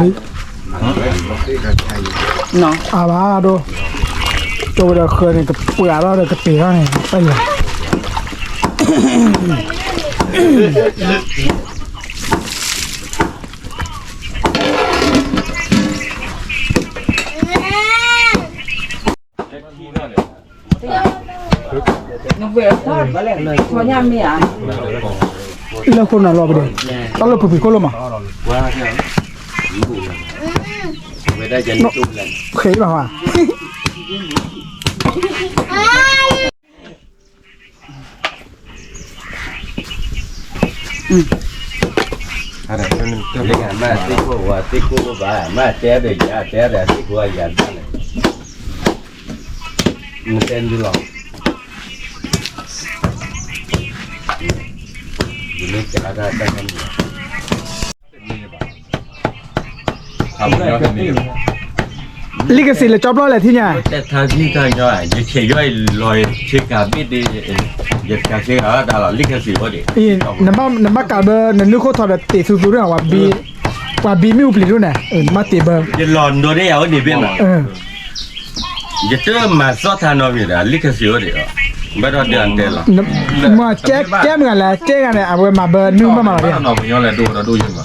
เนาะ อาบ้าดูโจเดี๋ยวเคยเนี่ยกับเปลือกเราเดี๋ยวกับเตี๋ยวเนี่ยไปเลย น้องเบลทอดมาเลยคนยามมีอ่ะ แล้วคนน่ะรอไปเดี๋ยวตอนเราปุ๊บก็ลงมา ไม่ได้จะจุ่มเลย เคยป่าวะ ada ini เรียกมาติโกว่าติโกบ้ามาเจ๊เดียเจ๊เดียติโกยันเลยมันเต้นดูหรอนี่จะอะไรได้กันเนี่ย ทำแล้วที่นี่ ลิขสิทธิ์เลยจ็อบร้อยเลยที่เนี่ย แต่ทางที่ทางย่อยจะเชี่ย่อยลอยเช็คกับพี่ดีจะการเช็คอะไรแต่ละลิขสิทธิ์ว่าดิ อีน้ำบ้ากาเบอร์นั่นนึกเขาถอดติดสูๆเรื่องว่าบีไม่อุปลิด้วยเนี่ยมาติเบอร์ จะหลอนโดนได้เอาหนิเป็นอ่ะจะเจอมาสอดทานเอาอยู่นะลิขสิทธิ์ว่าดิไม่ต้องเดือนเดียวละ มาแจ๊เหมือนกันแหละแจ๊กันเนี่ยเอาไปมาเบอร์นึกมาเลย บ้านเราไม่ยอมเลยดูเราดูยังไง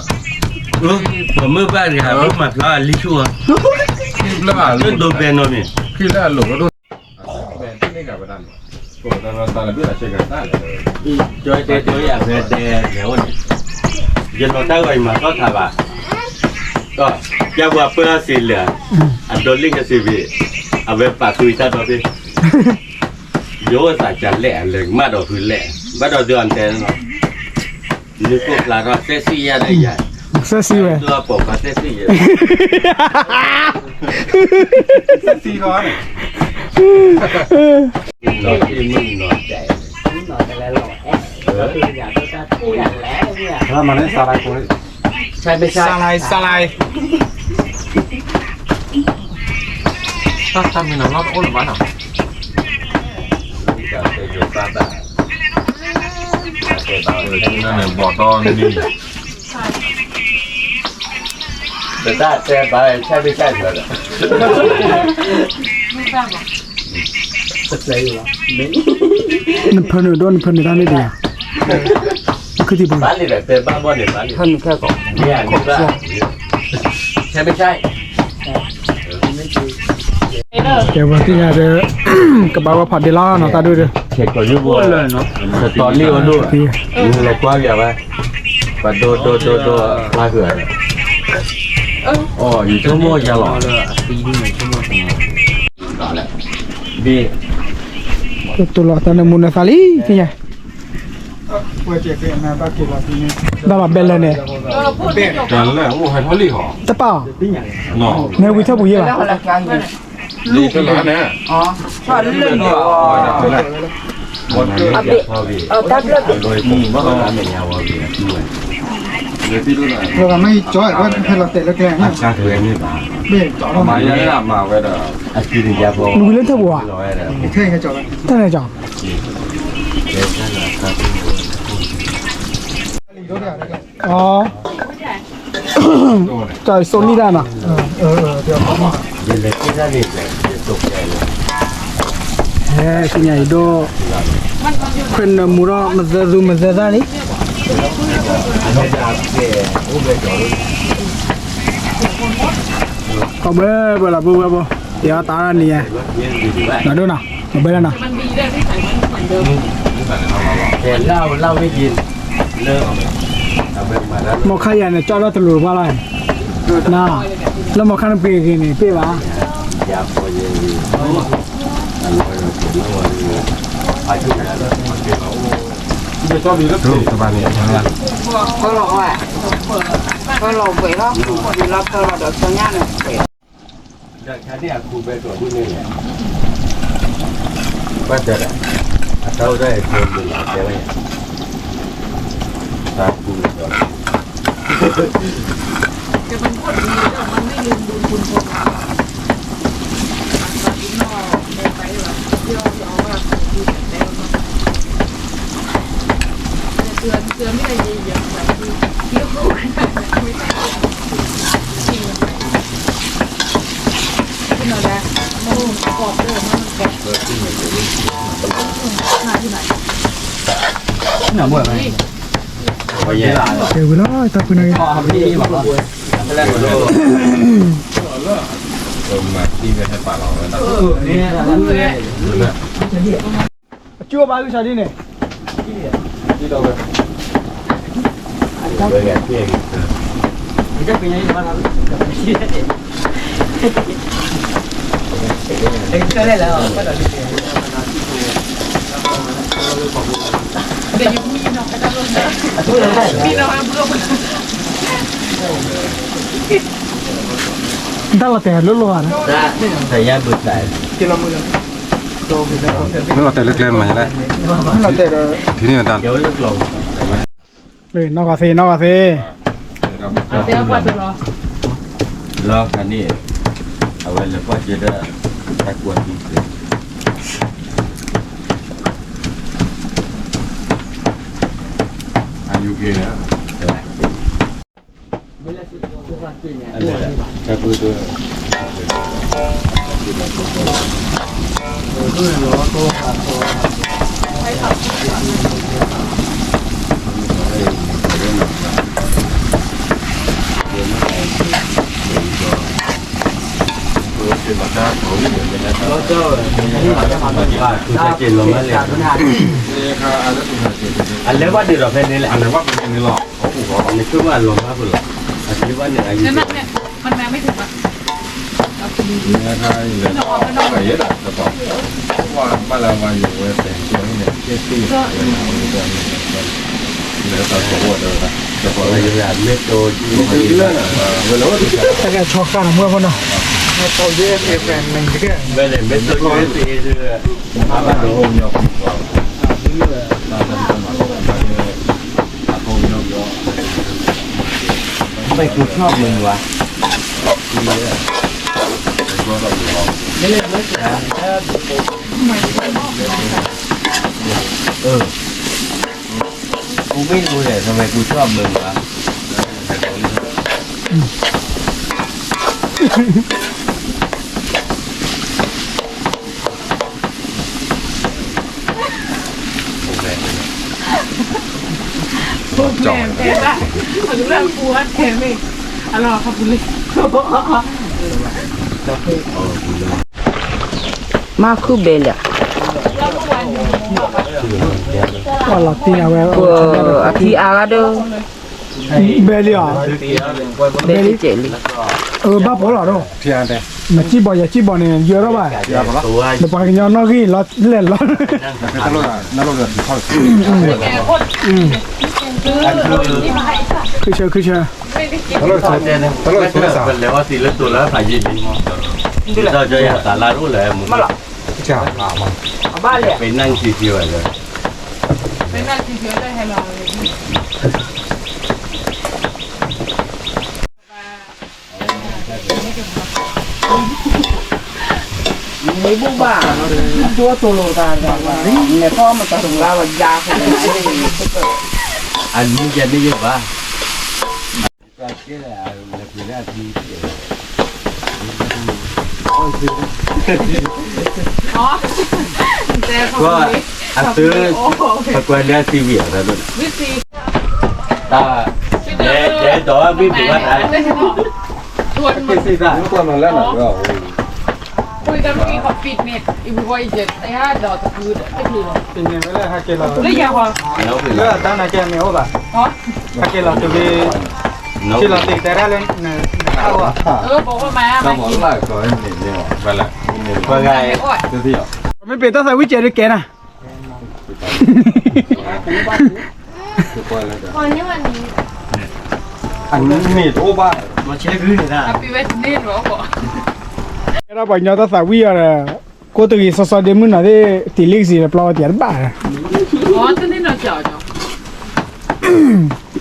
ผมเมื่อบ้านครับผมมาพลาดลิชัว แล้วอ่ะ เรื่องโดนเป็นเอาเนี่ย คือแล้วหลงเราดูแบนที่นี่กับบ้านผมตอนตอนเบื่อเช็คกันได้เลย จอยเตยอยากเดินเดี๋ยวนี่ยันเราตั้งไว้มาก็ทำอ่ะก็อยากว่าเพื่อสิเหลืออันโดนลิงกับซีวีเอาไปปากคุยชัดมาพี่โยสายจันแหล่เลยมาดอกคือแหล่มาดอกเดือนเต็มเนาะนี่พวกลาเราเซซี่ยาได้ใหญ่ เสื้อสีเว้ย ตัวปกก็เซซี่ยา sesi kau ni นอนที่มึงนอนใจ kalau mana salah kau ni ใช่ไม่ใช่ salah ถ้าทำเป็นน้ำรอบอ้นบ้านอ่ะ การเตยอยู่บ้านบ้าน นั่นแหละบ่อตอนนี่ แต่ถ้าแช่ไปใช่ไม่ใช่เถอะ ไม่ทราบหรอก มันเพิ่นโดนเพิ่นได้นี่ดีคือที่บ่ บ้านนี่แหละเป็นบ้านบ่เนี่ยบ้านนี่ ท่านแค่ก่อน เนี่ยนี่บ้านใช่ไม่ใช่ เดี๋ยววันที่จะกระบะว่าพอดีล้อเนาะตาดูดิ เช็คก่อนอยู่บ่เลยเนาะตอนนี้วันดูนี่แหละกว่าอย่าว่าปัดโดมาเหืออ๋ออยู่ชั่วโมงจะหล่อเลยปีนึงชั่วโมงต่อแล้วบี ตัวละตอนมุนซาลีที่ไงบ้าเบลเนี่ย เราพูดไม่จบ นั่นแหละโอ้ให้ทอลี่หรอ ตะเป่า เนาะ เนวิทบุยป่ะ แล้วอะไรกันอยู่ ดีขึ้นแล้วเนี่ย อ๋อชอบเล่นเดียว อาบีตัดเลือดโดยมุ่งว่าเราไม่ยาวว่าบีด้วยเลยที่รู้หน่อย เราไม่จ่อยว่าให้เราเตะแล้วแกง ชาเถื่อนนี่ป่ะ เบรกจ่อเรา มายังหลับมาไว้เด้อ อาชีพยาบ่ ลุยเล่นเทบัว ร้อยแล้ว เท่งจ่อท่านไหนจ่อ เด็กนั่นแหละครับ อ๋อจ่อยโซนนี่ได้น่ะเดี๋ยว เย็นเลยที่นั่นนี่เลยตกใจเลย เฮ้ที่ไงโดเพิ่นมูรอมันจะซูมันจะได้นี่ ไม่ได้เสียอุ้มไปจอด ก็เบ้อบ่ล่ะบ่เดี๋ยวตานี่ไง เย็นดีด้วย น่ะดูน่ะเบ้อน่ะ มันดีได้ที่ใส่มันเหมือนเดิม แต่เหล้าไม่กินเลิกเอาไปมาแล้ว หมอขยันเนี่ยจ่อแล้วตลุว่าอะไรน่ะแล้วหมอคันเปกินนี่เป้ป่ะ ยาพอเย็นดีอร่อยแล้ววันนี้พาชุดแล้ว จะชอบดีแล้วสบายเนี่ยทั้งนั้น ก็หลอกว่าก็หลอกไปแล้วอยู่รับตลอดเดี๋ยวสัญญาเนี่ย เด็กชาติครูไปตัวที่นี่เนี่ยก็จะได้เราได้คนหนึ่งใช่ไหมตาครูก่อน จะเป็นคนดีแต่มันไม่ลืมบุญคุณคนตอนนี้นอกเดินไปแบบเที่ยวเอาว่าคือแบบแล้วเนาะเตือนไม่ได้เยอะแบบที่เที่ยวรู้ไม่ใช่จริงไปที่เราได้มันกรอบเลยมันแกะที่ไหนที่ไหน หน่าบ่อยไหม พอเย็น เดี๋ยวเวลาตาคุณนี่ อ๋อพี่บอกว่า แรกเลย มาที่เป็นให้ป่าเราแล้วนะ นี่นะนั่นเลย จั่วบ้าอยู่ชาดิเนี่ย ที่เราไป เลยแกเที่ยง จะเป็นยังไงบ้างครับเด็กก็ได้แล้วก็ได้ เดี๋ยวยังมีน้องก็จะลงได้ ทุกอย่างได้ มีน้องเบื่อ ได้ละแต่ลุ้นๆนะ แต่ยาบุตรได้ ไม่ว่าแต่เล็กๆมาใช่ไหม ละแต่ ที่นี่มันตัน เดี๋ยวเลิกลง เลยนอกกาเฟ่ เดี๋ยวกว่าจะรอ รอบคันนี้เอาไว้แล้วก็จะได้ตะกวนอีกเลยอายุเกย์นะ อันนี้ตะกูตัว แล้วก็ จะกินลงมาเลยอันเล็กว่าดีหรอเพื่อนนี่แหละ อันไหนว่าเป็นนี่หรอกเขาผูกเขา อันนี้คือว่าลงมาบุหรี่อันนี้ว่าเนี่ยอายุ นั่นเนี่ยมันแม่ไม่ถึงอ่ะ เนี่ยถ้าอยู่เลยไปเยอะอ่ะจะบอกว่าบ้านเรามาอยู่แต่งตัวนี่เนี่ยเจ๊ตี้เหลือแต่ตัวเดียวนะจะบอก อายุแบบเม็ดโตที่ คือเรื่องอ่ะเวลาว่าจะ แต่แกชอบกันเมื่อวันน่ะตัวเยอะแฟนนึงที่แก ไม่เลยเม็ดโตที่ตีคือมาบ้านเรา โฮมยอกว่าเราทำมาโฮมยอก ไม่กูชอบมึงวะ ไม่เล่นไม่เสีย กูไม่รู้เลยทำไมกูชอบมึงวะ จ่อ แม่เป็นละเอาเรื่องปวดแม่ไม่อร่อยครับคุณลิ มาคือเบลอ่ะ ก็หลับตีเอาไว้ อาทิอาร์ด เบลลี่อ่ะ เบลเจลิ บ้าพอหรอ ที่อันเดีย มาจีบอยจีบอเนี่ยเยอะแล้วป่ะ ตัว เดี๋ยวปากกันยอนอกที่รถเล่นรถ นั่นรถนั่นรถเข้า คือเชื่อคือเชื่อ นั่นรถนั่นรถสุดสาว เป็นแล้วว่าสีเลือดตัวแล้วผ่ายินเราจะอยากสารารู้เลยมึง จ้า บ้านเลย ไปนั่งชิวๆเลย เป็นหน้าที่เยอะได้ให้เราเลย ไม่บุบ้าตัวโตโลตาเนี่ยพ่อมันตัดตรงลาวายาคนไหน อันนี้จะไม่เยอะป่ะ อ๋อแต่ของ ก็ นี้ อันซื้อตะกวนเนี่ยทีวีอะไรนั่น วิธี ตาเจ๊ตัวพี่บอกว่าอะไร ชวนมา ที่ซ่า ตัวมันแล้วนะก็ คุยกันเมื่อกี้เขาปิดเน็ตอีกวันเจ็ดไอ้ห้าดอกตะคืนไม่คือหรอก เป็นยังไงเลยฮะเกลเรา หรือยังวะ แล้วเป็น เลือดตั้งแต่แกไม่เอาป่ะ อ๋อ ฮะเกลเราจะมีที่เราติดแต่ได้เลยเนี่ยเข้าอ่ะ บอกว่ามากิน ไปละ ว่าไง โอ้ย ไม่เป็นต้องใส่วิจัยด้วยแกนะ วันนี้วันนี้ อันนี้มีโอ้บ้า มาเช็คขึ้นเลยนะ แฮปปี้เวสต์เดย์หรอบอก เราบอกยอดต้องใส่วิอะไรก็ตัวกี่สดๆเดมุนอะไรตีลิกสิเปล่าเดี๋ยวบ้า อ๋อตอนนี้เราเจาะจ้ะ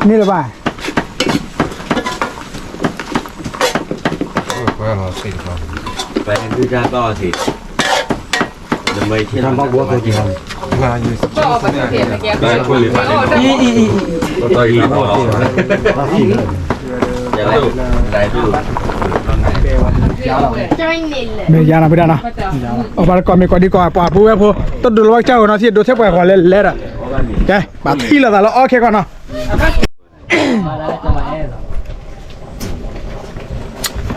นี่เลยบ้า ก็เราสิครับ ไปดูจ้าก็สิทำไมที่ ทำบ้าบัวตัวกี่ครับมาอยู่ ก็เอาไปเทไปแก ได้คุยหรือไม่ได้ก็ต่อยอีกแล้ว จะได้ดู จะไม่เน้นเลย เมียานะไม่ได้นะ ก็จะ เอาไปก่อนมีก่อนดีกว่าป่าพูดว่าพูดต้องดูว่าเจ้าเนาะที่ดูเท่าไหร่ก่อนเล่นเล่นอ่ะแกป่าที่ละแต่ละโอเคก่อนเนาะ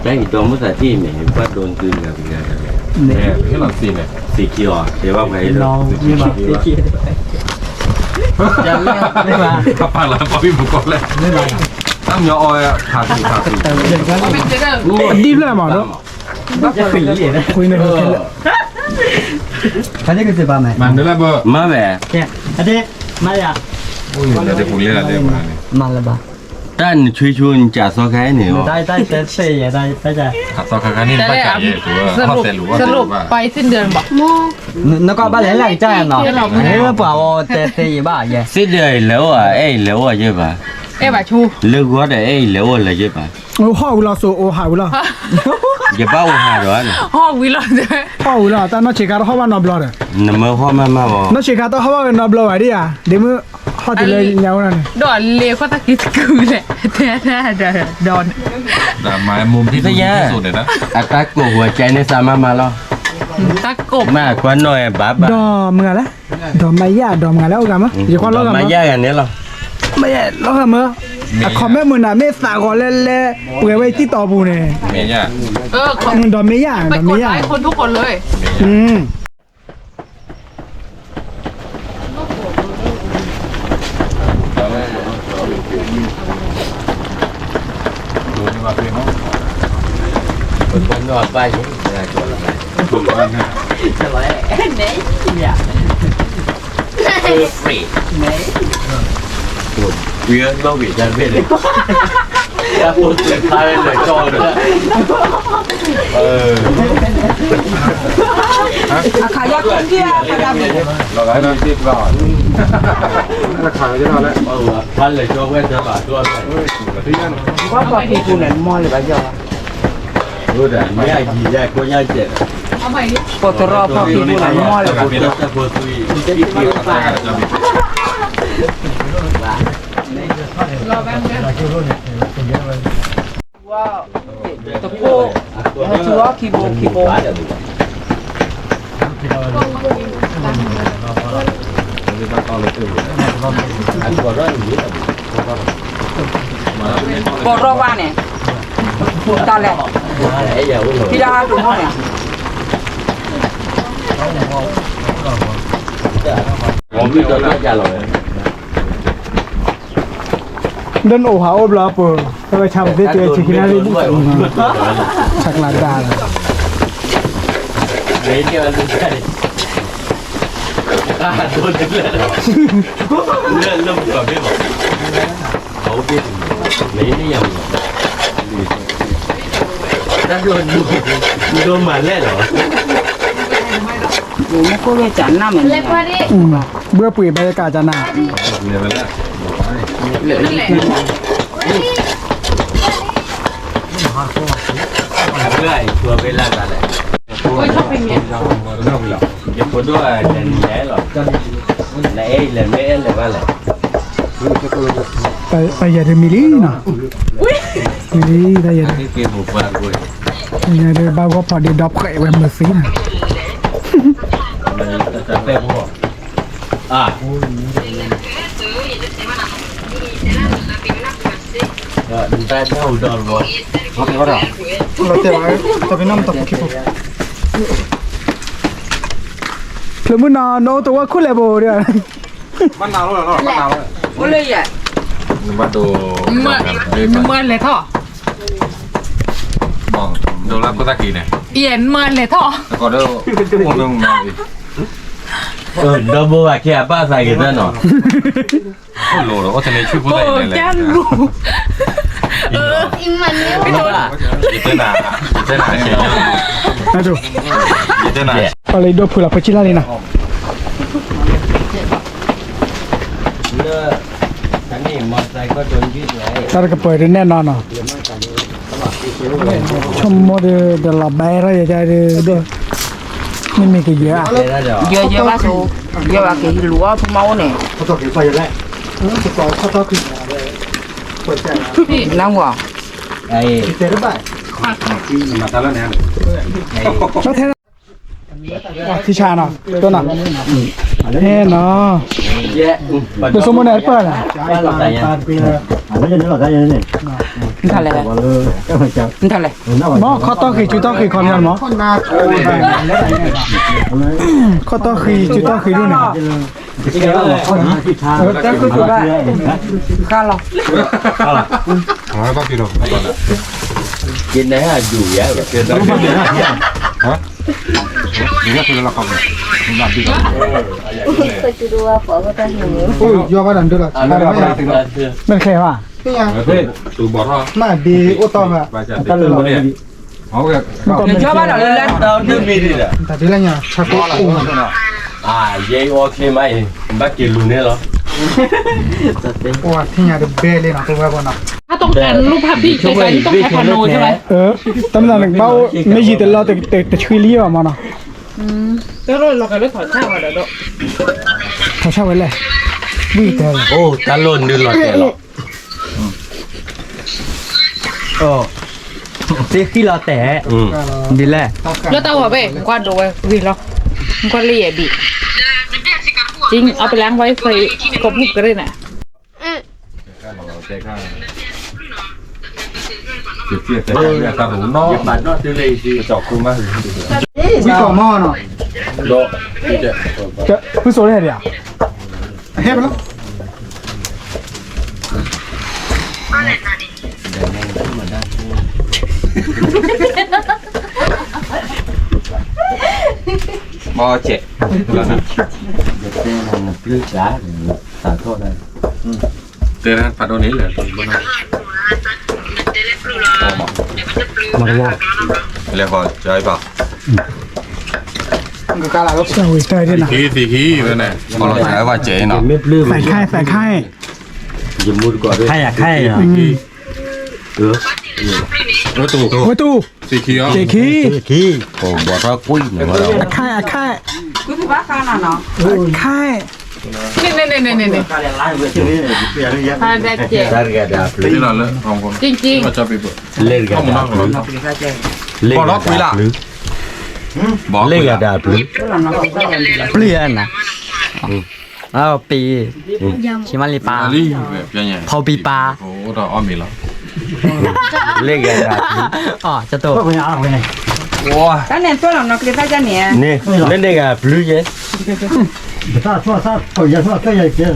ได้อีกตัวมุสาที่เหม็นว่าโดนคืนกับเป็นไง เนี่ยที่หลังซีเนี่ย สีเขียวเดี๋ยวว่าไงน้องนี่มาสีเขียวจะไม่มา ถ้าปังแล้วพอพี่บุกก่อนเลยตั้งยออ้อยขาดสี เป็นเจ๊เด้อ ดีเลยหมอเนาะ จะฝีเลย คุยในห้อง เขาจะกินสิบาทไหม มันนี่แหละเบอร์ มาแบบ แกอันนี้มาอ่ะ เดี๋ยวจะพูดเรื่องอะไรมาเนี่ย มาแล้วบ้า ด้านช่วยชวนจ่าซอแค่เนี่ย ได้เซ็ตเซ่ได้จ้ะ ขับซอกคานี่ป้าจ่ายถือว่า ส ข้อ รุป เซนหรือว่า สรุปไปสิ้นเดือนบอก แล้วก็บ้านไหนหลังจ้าเนาะเฮ้ยป่าวเตะบ้าเย่ สิ้นเดือนแล้วอ่ะเอ้ยแล้วอ่ะใช่ป่ะ เอ้บ่าชู เลิกว่าแต่เอ้ยแล้วอะไรใช่ป่ะ โอ้พ่อเราโซโอหายเรา อย่าเป้าหาหรอก ห้องวิลล์เด้อ พ่อเราแต่นอเชกาเขาว่านอบลอร์ น้ำมันพ่อมาบอก นอเชกาต้องเขาว่านอบลอร์ดิอ่ะเดี๋ยวมือเขาติเลยยาวนั่น ดอนเลก็ตะกี้กูแหละแต่ดอน แต่ไม้มุมที่ดีที่สุดเลยนะ อาตากหัวใจในสามารถมาแล้ว ตะกบ มากกว่าหน่อยบ้าบ้า ดอมึงอะไรดอไม่ยาดอมึงอะไรกันมั้ยอย่าควาล้อกัน มา มั้ย แยกกันนี้หรอ ไม่ยาล้อกันมั้ยคอมเมนต์มึงน่ะไม่สาก่อนเล่ๆเปื่อยไว้ที่ต่อปูเนี่ย เมียเนี่ย ดอไม่ยา ไป ดอก ด ไม่ยา ไลค์คนทุกคนเลย ดูนี่มาเป็นเนาะ คนนอนไปอยู่ ถูกต้องนะ ฟรีเวียนเราบีจันเวเลยถ้าพูดถึงท้ายเลยจอเลย ขายยากินเกียขายยากิน เราไล่มาที่บ้านราคาจะเท่าไหร่ ท่านเลยจอเว้นจะบาดตัวเลย ว่าปกติกูเนี่ยมอเลยบ้ายา รู้แต่ไม่อยากยีแยกก็ยากเจ็บ เอาใหม่ดิ ปกติรอพอพี่กูเนี่ยมอเลย มีต้องจะพูดคุย จะมี รอแป๊บนึง ว้าวตะโก้ชัวคีโบ บอรอบว่าเนี่ยตาแหละพี่ดาถูกห้องเนี่ย ผมไม่จะน่าจะหรอก Dan oh hao bla po. Kalau campur tu cikina ni cak lada. เฮ้ยเดี๋ยวดูใช่โดนเลือดเริ่มก่อนพี่บอกเขาพี่นี่ยังถ้าโดนมาเล่นเหรอ อยู่ไม่ค่อยจันน้ำเหมือน เลยพอดี Ber pui bayar kajana. เนี่ยมันแหละ เพื่อชัวร์เวลากันแหละ โอ้ยชอบเพลงเนี้ย อย่าพูดด้วยเล่นแย่หรอกเล่นไม่เล่นว่าแหละ Bayar mili na. Mili bayar. นี่เกมบุกบ้านกู Bayar bawa pada dap kai mesin. จะเต้พวกอ่ะ ได้เท่าดอนวอ Tapi nam tak kipu. Kelamu na no tu aku lebo dia. มันนาวแล้วเนาะมันนาวแล้ว ก็เลยอ่ะ มาดู เมื่อเลยท่อ มองดูรับก็ตะกี้เนี่ย เอียนเมื่อเลยท่อ แล้วก็เดี๋ยวมองมาดิ ดับเบิลอะแค่ป้าใส่กันได้หนอ โอ้โหเราก็จะในชื่อผู้ โอ้ ใดเลยแหละ จ้ารู้ อิมันเนี่ย ไม่โดน ยีเต้นาเฉย Aduh. ยีเต้นา Kalau hidup pula kecil ni nah. เลือฉันนี่มอเตอร์ไซค์ก็โดนยึดไว้ Cara kepada nena na. Cuma de la bayar ya jadi de. Ni ke ya. เดี๋ยวเดี๋ยว เยอะว่าสูเยอะว่าเกี่ยวรัวพวกเมาเนี่ยนั่งวะ ไอ้ มาตาแล้วเนี่ย Nó thế. Thì cha nào, tôi nào. Thế nó. แย่ Tôi số món này phải là. ป้าหลับแต่ยัง นี่ทำอะไรนี่ทำอะไร Nó khó to khi chú to khi còn nhận nó. Khó to khi chú to khi luôn này. แต่คือตัวได้ข้าเรา อ๋อต้องกินหรอ กินไหนอะอยู่แย่แบบเกินไป นี่ก็คือเราคอมมันแบบที่เรา ก็จะดูว่าฝนก็จะหิว โอ้ยยอมรับด้วยล่ะ Bên khe hả? เฮ้ยตูบอทอ่ะ มาดีโอตองอ่ะ ไปจัดเต็มเลยเอาแบบ เดี๋ยวชอบบ้านเราเลยแหละ เราดื้อมีดิอ่ะ แต่ที่แรกเนี่ยชักก็อุ้ม เย่โอเคไหมบ้ากินลูเนี่ยเหรอ ว่าที่เนี่ยเบลเลยนะตัวแบบนั้น ถ้าต้องการรูปภาพที่ไกลๆนี่ต้องใช้พาโนใช่ไหม Tấm là mình bao mấy gì từ lo từ chui lia mà nó. แล้วเราก็เลยถอดเช่ามาเดี๋ยว Thằng sao vậy lẹ? Vì thế. โอ้ตาล่นดื้อหลอดแกหรอโอ้ที่ขี้เราแต่ดีแหละ แล้วเตาหัวไปกวาดดูไว้วิ่งหรอกกวาดละเอียดดิจริงเอาไปล้างไว้ใส่กบหุบก็ได้น่ะ เจี๊ยบแต่เนี่ยตาหูนอก บัตรนอกซื้อเลยสิ จอกคุ้มมาก วิกอมอเนาะ โดเจ๊ Cứ số này đi à? เฮ้ยไปแล้ว บอเจ๊แล้วนะ ปลื้มจ้าสาโทษนะ เตือนปัดโดนี้เลยตอนบนเรียกว่าใจป่ะ ก็กาลาก็ Sao vậy trời đi nào? สี่ขี้เลยเนี่ยพอเราใช้ว่าเจ๊เนาะ ไม่ปลื้ม Phải khai. อย่ามุดก่อนด้วยใครอ่ะใครอ่ะ ประตู Ôi tu. สี่ขี้อ๋อ Chị khí. ขี้โอ้บอกว่ากุ้ยหนึ่งเรา Khai. คือที่บ้านข้าน่ะเนาะ Khai. นี่พาได้เจ็บ Targa da ที่เราเลิกของคน จริง มาจะไปเปิด Lega da plus. พอล็อกคุยละบอก Lega da plus. เปลี่ยนนะอ้าวปีชิมาลีปา อาลีแบบยังไง เผาปีปลา โอ้เราอ้อมมีแล้ว Lega da plus. อ๋อจะตัว Tan en todo no creo que ya ni. Ne lega plus yes. ๆ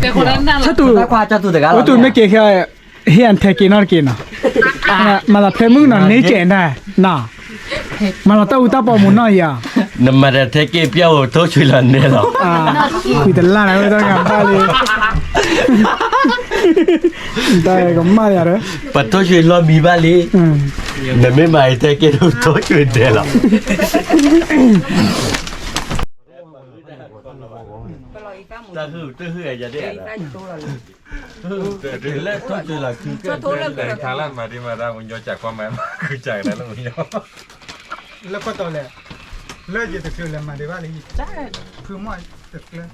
แต่คนนั้นน่ะ ถ้าตู ตะควาจะตัวเด็กอะไร ว่าตูไม่เกี่ยวเฮียนเทกินอนกินเนาะมาละเพมึงนอนนี่เจนได้น่ะมาละตาอุตาปอมุนน้อยอ่ะ Namara teke piao to chulan ne lo. คุยแต่ล่านะไม่ต้องการบ้าเลยได้ก็มาอย่าเลย Pa to chulan mi bali. Ne me mai teke to chulan ne lo. Ta hư ya de. Le to chulan ki. แต่ทางล้านมาที่มาได้คุณยอจากความหมายคือจากนั้นแล้วคุณยอ แล้วก็ต่อเลยเลิกจะคือแล้วมาได้ว่าเลยใช่คือมั่วตึกเลย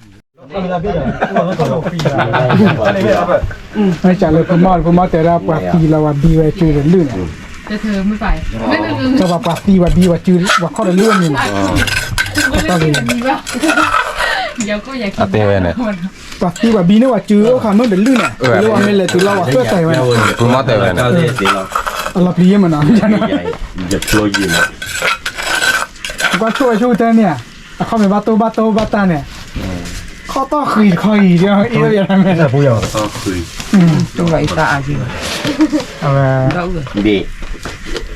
ไม่จัดเลยคือมั่วแต่ละปาตีเราว่าบีไว้จืดลื่น แต่เธอไม่ไปไม่ จะว่าปาตีว่าบีว่าจืดว่าข้อเลื่อนนี่นะ มีป่ะเดี๋ยวก็อยากกิน เต้เนี่ย ปาตีว่าบีนี่ว่าจืดโอ้ค่ะมันเป็นลื่นอ่ะเรื่องไม่เลยตัวเราว่าเพื่อใจไว้ คุณมาแต่เลยนะ เราพีมันนะ Ya flow yin. ก็ช่วยเต้เนี่ยเข้าไปบัตโตตาเนี่ยข้อต่อคือเดียวอีกอย่างนั้นแหละผู้ใหญ่ To khui. ตัวไอ้ตาอาชีพ เอาไป Bi.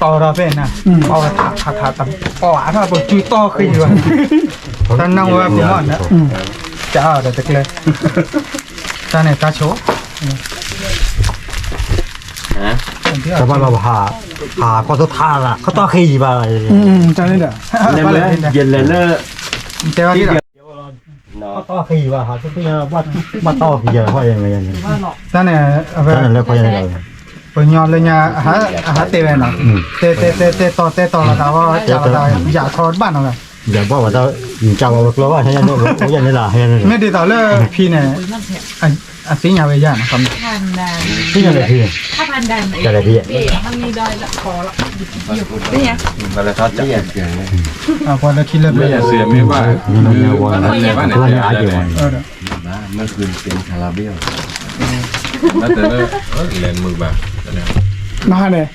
ต่อเราเป็นนะเอาไปถาตับอ๋อถ้าผมจืดต่อคืออยู่ตอนนั่งว่าผมว่านะจ้าเดี๋ยวจะเลยตาเนี่ยตาโช Ha? แต่ว่าเราหาก็ต้องทานละเขาต้องขี้ไป จ้าเนี่ยเด้อ Ne me yen le le. แต่ว่า No. ต้องขี้ไปหาต้องว่าต้องขี้เพราะยังไง ตาเนี่ยเอาไป นั่นแล้วก็ยังไง ปัญญาเลยเนี่ยหาเตะไปนะเตะต่อแล้วแต่ว่าจ้าเราอยากทอดบ้านเอาไง เดี๋ยวบอกว่าจะจะว่าเราว่าให้ยันโน้ตยันนี่ล่ะให้ยันนี่ ไม่ได้ต่อเลยพี่เนี่ยอันสิ่งอย่างเวียนะครับ พันดาน ที่ยังไงพี่ ถ้าพันดาน จะได้พี่ มันมีได้ละพอละ มาเลยทอดจับ พอเราคิดเริ่ม ไม่ เลย อยากเสียไม่ว่า นี่มันว่าเนี่ยว่าเนี่ยอาจจะว่า เมื่อคืนเป็นคาราเบล แล้วแต่เลิกเล่นมือบ้างเนี่ย มาเนี่ย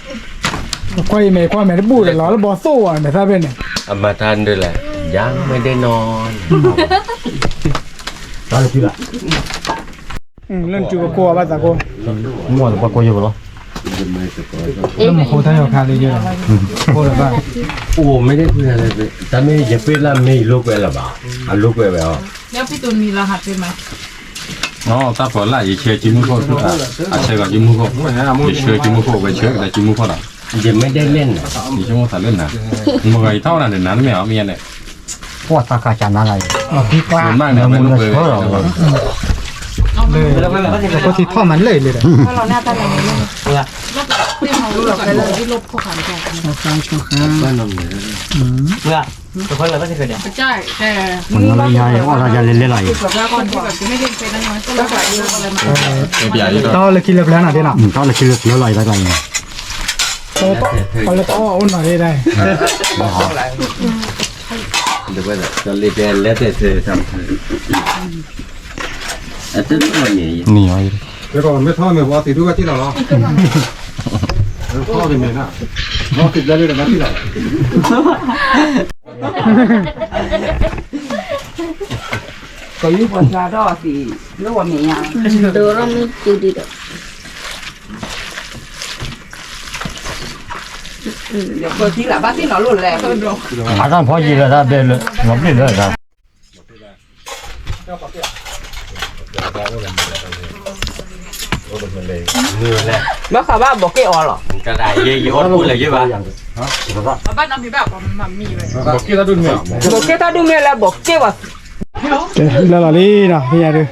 ควายแม่ได้บูดเลยแล้วบอโซ่อ่ะแต่ถ้าเป็นเนี่ย เอามาทานด้วยแหละยังไม่ได้นอน ตอนที่ละ เรื่องจูกัวบ้านตะโก มั่วหรือว่าโกยอยู่หรอ เรื่องโคตรยาคาเลยเยอะโคตรบ้า โอ้ไม่ได้คุยอะไรเลยแต่ไม่จะเป็นละไม่ลูกไปละบ่าอ่ะลูกไปแบบ แล้วพี่ตุนมีรหัสเป็นไหม อ๋อตาฝนละอีเชียจิมุโคทุกอ่ะอาเชียกับจิมุโคอีเชียจิมุโคไปเชียกับจิมุโคละ ยังไม่ได้เล่น อีจิมุโคเล่นนะมึงไอ้เท่านั้นเดี๋ยวนั้นไม่เอาเมียเนี่ย พวกตากาจันอะไร พี่กล้า ส่วนมากเนี่ยไม่รู้เลย เลยก็ที่ท่อมันเลยเลย ถ้าเราหน้าตาอย่างนี้ ที่เขารู้แบบเลยที่ลบข้อความจาก ฟังชูค้า บ้านนมเนี่ย เมื่อทุกคนเราก็จะเกิดเนี่ย ใช่แต่ มันไม่ใช่ว่าเราจะเล่นอะไร แล้วคนที่แบบไม่ได้เป็นน้อยก็แล้วแต่เรื่องอะไรมา ใหญ่ด้วย ต่อเลยคิดเลิกแล้วนะเดี๋ยวนะ ตอนเราคิดแล้วอะไรอะไร โต๊ะเอาเลยต่ออุ่นหน่อยได้ เดี๋ยวไปละจะเรียนแล้วแต่เธอทำอาจจะต้องมาเนี่ย นี่ไอ้ แล้วก็ไม่ท่อไม่ว่าติดด้วยที่เราเนาะท่อเป็นไงนะท่อติดได้เลยนะที่เรา ก็อยู่บนชาดอสิรู้ว่ามีอย่าง Dorong ni jadi dah. เดี๋ยวเปิดที่ละบ้านที่หนอหลุดแหละ อาการพอยีแล้วนะเดินเลยน้ำเล่นเลยครับ มือแหละ เมื่อเขาว่าบอกเกอหรอก ระดาษเยอะๆพูดอะไรเยอะป่ะ บ้านน้ำมีแบบมันมีเลย บอกกี่ตาดุนเนี่ย บอกเกถ้าดูเมียแล้วบอกเกว่า แล้วล่ะลี่นะพี่ยาดู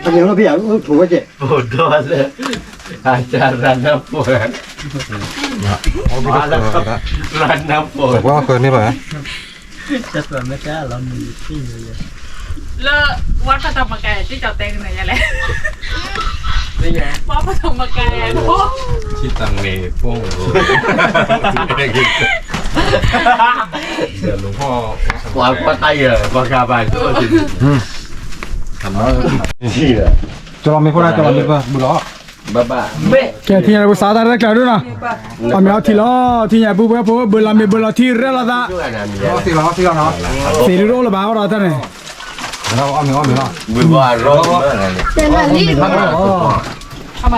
อันนี้เราพี่อยากถูกไหมเจ๊ ปวดตัวเลยอาจารย์รันน้ำปวดมาแล้วครับรันน้ำปวด บอกว่าเกินนี่ป่ะ จะตัวไม่กล้าเรามีที่เลย เลอะวัดพระธรรมกายที่เจ้าเต็งไหนอะไร นี่ไง วัดพระธรรมกายพวก ที่ตังเมโป้งเดี๋ยวหลวงพ่อ ความปะไตเหรอปากกาบานตัวจริงทำแล้วนี่แหละ จะลองไม่พูดได้จะลองไม่พูดบุหรี่ บ้า แกที่ไหนบุษาตาได้กล่าวด้วยนะเอาไม่เอาทีละที่ไหนบุบบุบบุลามีบุลาที่เรื่องละ ด้วยนะมี สี่ล้อสี่ล้อเนาะ สีรูละบ้าเราท่านเนี่ย เราเอาหนึ่งเอาหนึ่งเนาะ บุบว่าร้อนมากเลย แต่ละนี่ ทำไม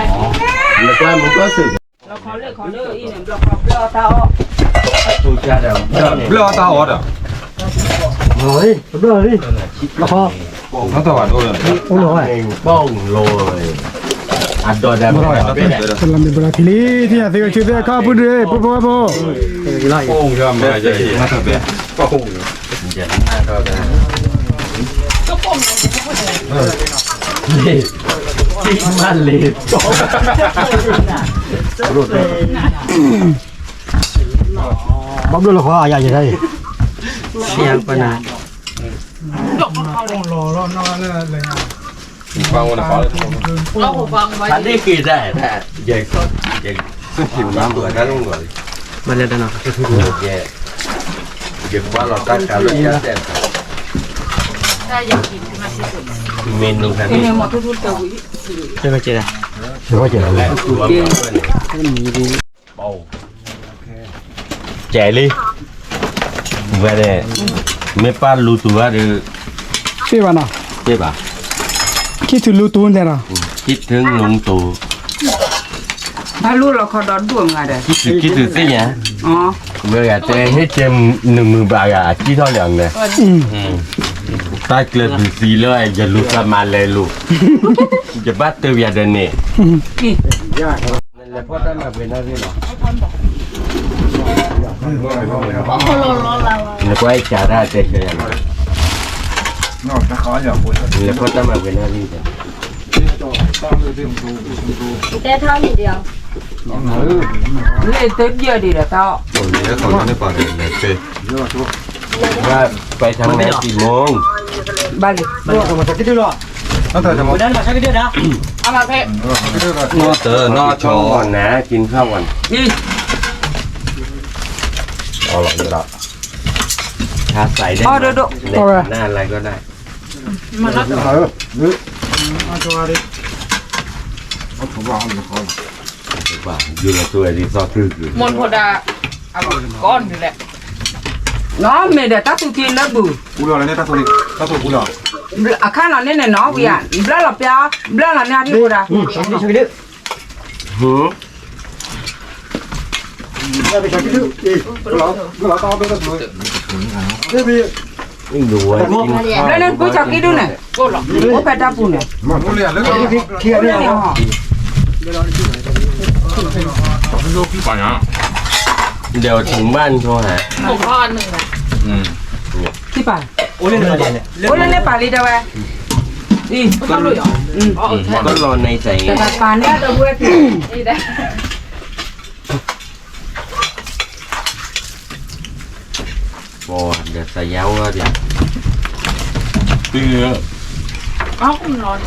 แล้วก็มันก็สึก เราขอเลิกอีเนี่ยเราขอเลิกเตา ตูชาดาว เลือกตาออดอ่ะ เฮ้ยเรื่องนี้แล้วพอ ทั้งตัวด้วย โอ้โห เองป้องโลเลยอัดดอดำไม่ได้ บุลามีบุลาที่นี่ที่ไหนที่ชื่อเดียวข้าพูดเลยพูด โป้งใช่ไหมใช่มาเถอะเบี้ยโป้ง จะน่าก็ได้ ก็ปมเลย ที่มันเลย บ๊อบดูละครอะไรอย่างไรเสียงปนา จบเขาเลย รอรอนอนเลย ฟังวันขอเลย เอาหูฟังไว้ ฉันได้กินได้แต่เด็กเด็กผิวน้ำตัวนั้นลงเลย มาเลยนะ เด็กว่าเราตั้งการรถยัดแต่ ได้อยากกินมาที่สุด เมนูทัน เอ็ นี้ มหมดทุกๆตัววิ เจอเจอ ตัวแจลี่เวลาไม่ป้ารู้ตัวหรือ ใช่ป่ะนะ ใช่ป่ะ คิดถึงลูตูนแต่ละ คิดถึงลุงตู่ ถ้าลูกเราขอดอนดวงไงเด้อ คิดถึงสิเนี่ย อ๋อ เมื่อแต่ให้เจม10,000 บาทอ่ะที่เท่าไหร่เนี่ยตาเกลือถึงสีเลยจะลุกมาเลยลูกจะบ้าเตียเดินเนี่ย นี่ แล้วพ่อได้มาเป็นอะไรหรอแล้วก็ไอ้จ่าได้เจ๊กัน นอกจากเขาอย่าพูด แล้วพ่อได้มาเป็นอะไรจ้ะ แต่เท่านี้เดียว เลยเต็มเยอะดีแล้วเตา โอ้ยแล้วเขาไม่ปาเลยเลยเป้ ว่าไปทางไหนกี่โมง บ้านเลย มันจะคิดดูหรอ นั่นเถอะจะมอง ด้านมาใช้คิดดูนะ เอามาเพ่ นอเตอร์นอชอ ก่อนนะกินข้าวก่อน นี่ เอาหรอกเดี๋ยวละ ชาใส่ได้หน้าอะไรก็ได้ มันก็ ผมว่าเอาหนึ่งเขา ว่าอยู่ในตัวรีสอร์ทคือ มนโพดาเอาก้อนอยู่แหละ น้องไม่ได้ตัดตุกินแล้วบู บุหรี่อะไรเนี่ยตาตัวนี้ตาตัวบุหรี่ อาคารเราเนี่ยน้องวิญญาณบลาเราเปียบลาเราเนี่ยที่บูดา ใช้คิดดู หือ ไปใช้คิดดูอีก เราต้องเป็นตาตัว นี่พี่ ดูไว้กินข้าว แล้วนั่นผู้จักกี่ดูเนี่ย ก็หรอก โอ้เป็ดตาปูเนี่ย มันบุหรี่แล้วก็ เคลียร์เนี่ย เนี่ยฮะ ลูกพี่ปัญญา เดี๋ยวถึงบ้านโทรหา ผมก็อันหนึ่งแหละ ที่ป่า โอ้เล่นอะไรเนี่ย โอ้แล้วเนี่ยป่าลีเด้อเว้ยนี่ ก็เลยเหรออ๋อแค่ ก็รอในใจ แต่ป่าเนี่ยเด้อเว้ย นี่ได้ บอเดี๋ยวใส่ยาวก็เดี๋ยว ตื้อ เอ้าคุณนอน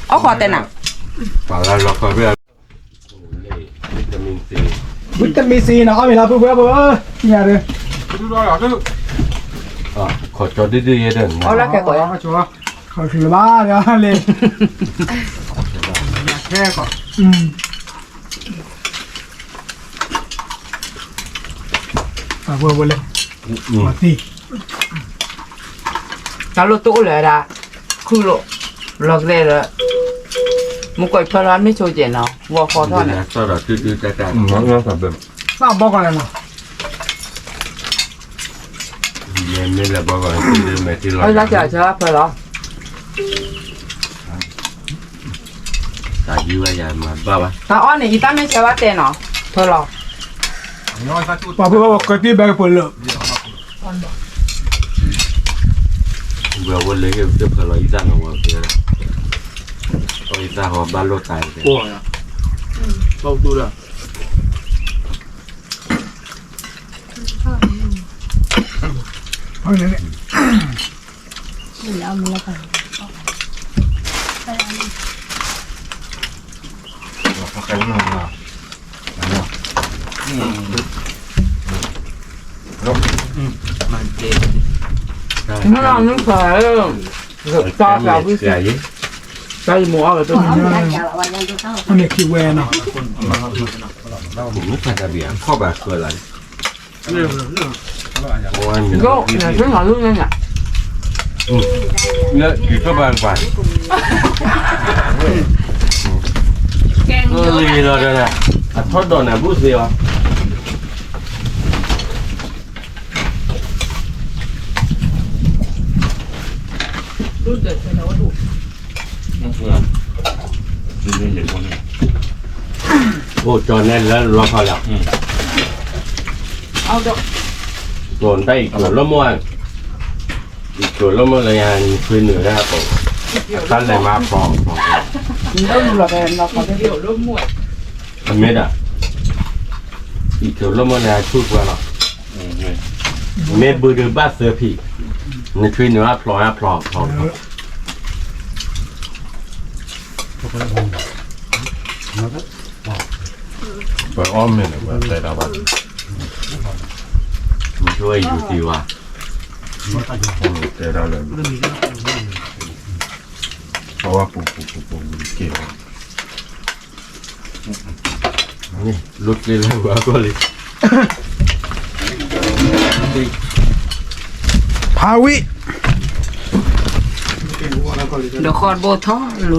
เอาขอแต่หนัก ป่าแล้วเราก็เรียก วิตามินซี วิตามินซีนะเอาไม่รับปุ๊บปุ๊บที่ไหนเลย ดูด้วยเหรอคือ ขอจอดื้อๆเดิน เอาละแกก่อน ชัวร์ เขาถือบ้าเดี๋ยวเลย แค่ก่อน บัวเลยมาตี ถ้าเราตู้เลยละคือเราเราเลยมึงก็พลานไม่โชว์เจนเนาะวัวคอทอด นะ เนี่ย ตลอดดื้อๆแต่ งั้นก็แบบ น่าบอกกันเลยนะ เย็นนี่แหละบอกก่อนดื้อๆไม่ที่เรา เอาละจ้ะจ้ะพลอ ตายื้อใหญ่มาบ้าวะ ถ้าอ้อนนี่อีตาไม่ใช่ว่าเต้นเนาะพลอ น้อยสักชุด ปุ๊บปุ๊บก็ตีแบกปุ่นเลย เบื่อวันเลยเดี๋ยวพอเราอีสานหัวเสือเราอีสานหัวบ้านโลตายเลย โอ้ยบอกดูเลย เอาเลยเนี่ย ใครรู้มั้งอ่ะ มันเจ็บ nó là những cái cho vào cái cây múa rồi tôi อันนี้คือแวร์เนาะ ผมไม่ทันจะเบียร์ข้อแบบคืออะไรโอ้ยมี gốc này cứ hỏi luôn nha เนื้อกี่ก็บางกว่า แกง เอ เย อ อะ ลีเราเนี่ยอ่ะทอดดอนน่ะบุษเสียว รุ่นเด็ดไปแล้วดู โอ้จอแน่นแล้วรอพอแล้ว เอาดอก โดนได้อีกตัวละม้วนอีกตัวละม้วนเลยอันคือเหนือนะครับผมท่านเลยมาปลอม đông là về nó có เดี๋ยวร่มหมด อันเม็ดอ่ะอีกตัวละม้วนเนี่ยชุดกว่าหรอเม็ดบือดือบ้าเสือผีในคือเหนือพลอยพลอม เปิดอ้อมเนี่ยเปิดใจดาวบ้าน มันช่วยอยู่ดีว่ะ ใจดาวเลยเพราะว่าปูเกี่ยว นี่ลุกเลยแล้วหัวก็เลย พาวิ được con bô thó lù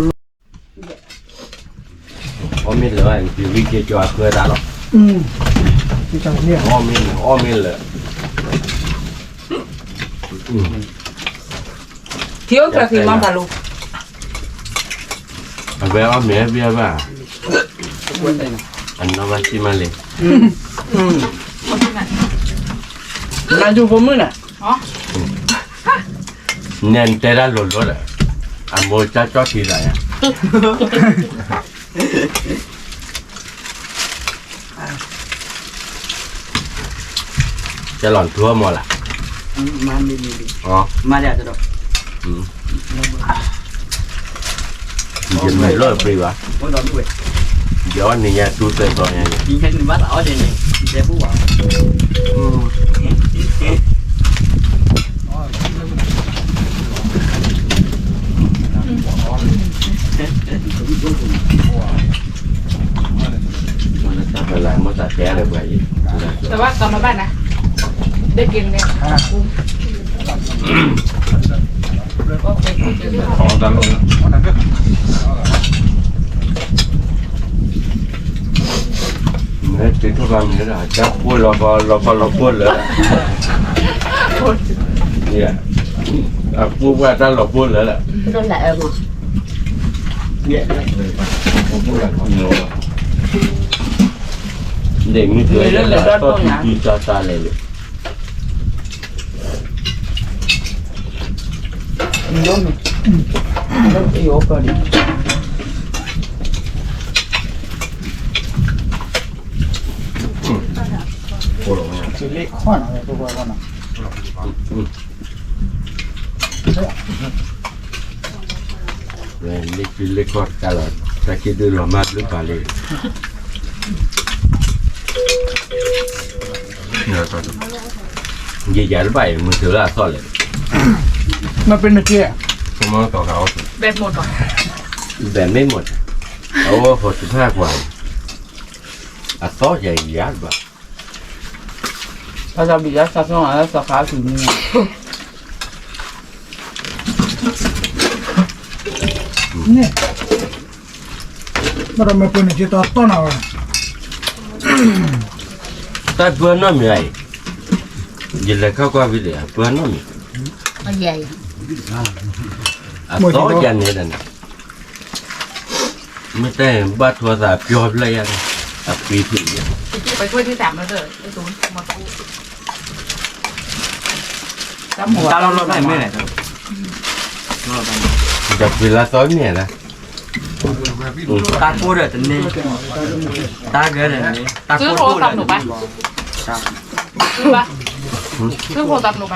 อ้อมมินเลยอันคือวิกเกจอเพื่อได้หรอ ที่จังเนี่ย อ้อมมินเลย thiếu là thì mong cả lù เอาไปอ้อมเมียเบี้ยบ้าอันนั้นว่าที่มาเลย là dù bố mới nè เน้นแต่ละหล่นรถอ่ะอ่ะโมจ้าจ้อทีไรอ่ะจะหล่อนทั่วหมดล่ะ มันดี อ๋อ มาเดี๋ยวจะดอก ยินไม่เลิกปรีวะ โอ้ยดอกด้วย เดี๋ยวอันนี้เนี่ยดูเต็มตัวเนี่ย ยิงแค่บัดเอาเดี๋ยวนี้เดี๋ยวผู้หวัง มันจะเป็นไรมันจะแก้เลยไปอีก แต่ว่ากลับมาบ้านนะได้กินเลยกุ้งโอเค ของดันลง เมื่อถึงทุกวันนี้นะจะพูดเราพูดเลยเนี่ยพูดว่าถ้าเราพูดเลยแหละ nó lại mà เด็กมีเถื่อนเลยก็ตีจอตาเลย vô mình nó yếu cơ đi จะเล็กข้อหน่อยตัวก่อนนะ le corta la perché devo amarlo vale เนี่ยก็ gli gli vai mi te la sole มันเป็นอะไร ผมว่าต่อเขา แบบหมดก่อน beh me mo oh forse fa qua a soglia gli alba sao sao bị giá sao xong rồi sao phá thử như này เนี่ยมันมาเป็นจิตต้นเอา ta bữa nó mi ai gli le qua qua video bữa nó mi nó dày a soglia ne da mi te ba tua da più le ya a pi pi ไปช่วยที่3แล้วเด้อไอ้ตูนมาตู้ cắm một ตาเราลดได้ไม่ไหนครับ da pi la soglia la ตาพูดเดี๋ยวจะนี่ตาเกิดเดี๋ยวนี้ตา ซื้อ พูด โทรศัพท์หนูไปซื้อปะ เรื่องโคตับลงไป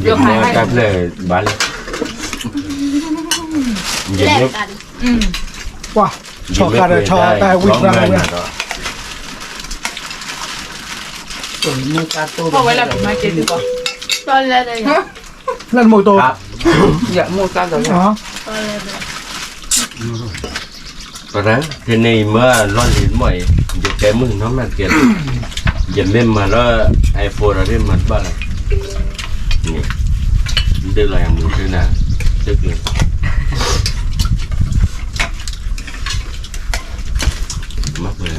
เดี๋ยวมาตับเลยบ้านเย็นนี้ ว้าชอการชอแต่วิ่งมาเลย พอไว้แล้วมาเก็บดีกว่า นั่นโมโต dạ mua cá rồi อ๋อ ตอนนั้นทีนี้เมื่อร้อนหินบ่อยเดี๋ยวแกมึงน้องมันเกิดอย่าเล่นมาแล้วไอโฟนอะไรมันบ้านี่เดี๋ยวเราอย่างมือด้วยนะเดี๋ยวกินมากเลย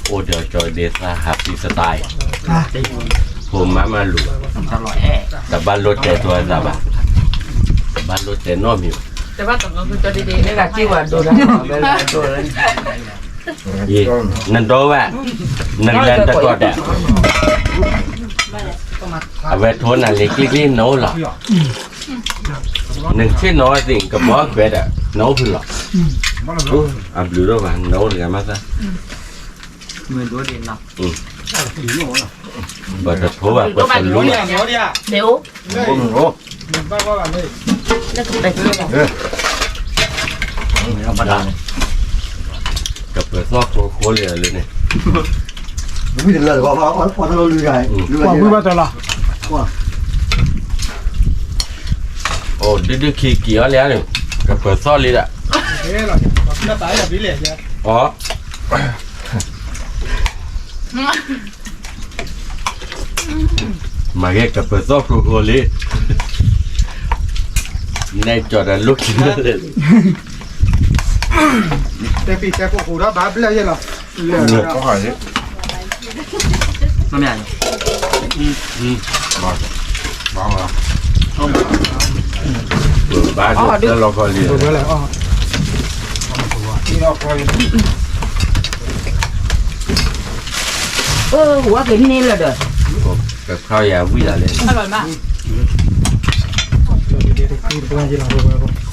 โอ้เดี๋ยวจอยเดซ่าฮับดีสไตล์ผมมาหลุดแต่บ้านรถแกตัวละบ้านรถแกน้อมอยู่ แต่ว่าต้องคือตัวดีๆ đây là chi quả đồ đó đây là đồ đấy ยี่นั่นโตว่ะนั่นแลนตะกอดอ่ะเอาไว้ทนอะไรคลิกๆโน้หรอหนึ่งที่น้อยสิ่งกับบอกเวดอ่ะโน้พึ่งหรออ่ะดูด้วยว่าโน้หรือไงมาซะ 10 đứa điện nào เปิดโทรว่าเปิดคนรู้อ่ะ nếu กับเปิดซอกโคเลยเลยเนี่ย ไม่ถึงเลยว่าเราลือไงลือ ว่า ไง พูดว่าจะละ โอ้ดื้อขี้เกียจแล้วเนี่ยกับเปิดซอกเลยอ่ะ เฮ้ยเราจะตายแบบนี้เลยใช่ อ๋อมาแค่กับเปิดซอกโคเลยในจอดลูกชิ้นเลย แต่ปีแต่พวกกูรับบ้าไปเลยใช่หรอ ก็หายนี่ nó mẹ บ้างละ บ้านแล้วเราก็เรียน ถูกแล้วอ๋อ ủa cái này là được กับข้าวยาวิ่งอะไร อร่อยมาก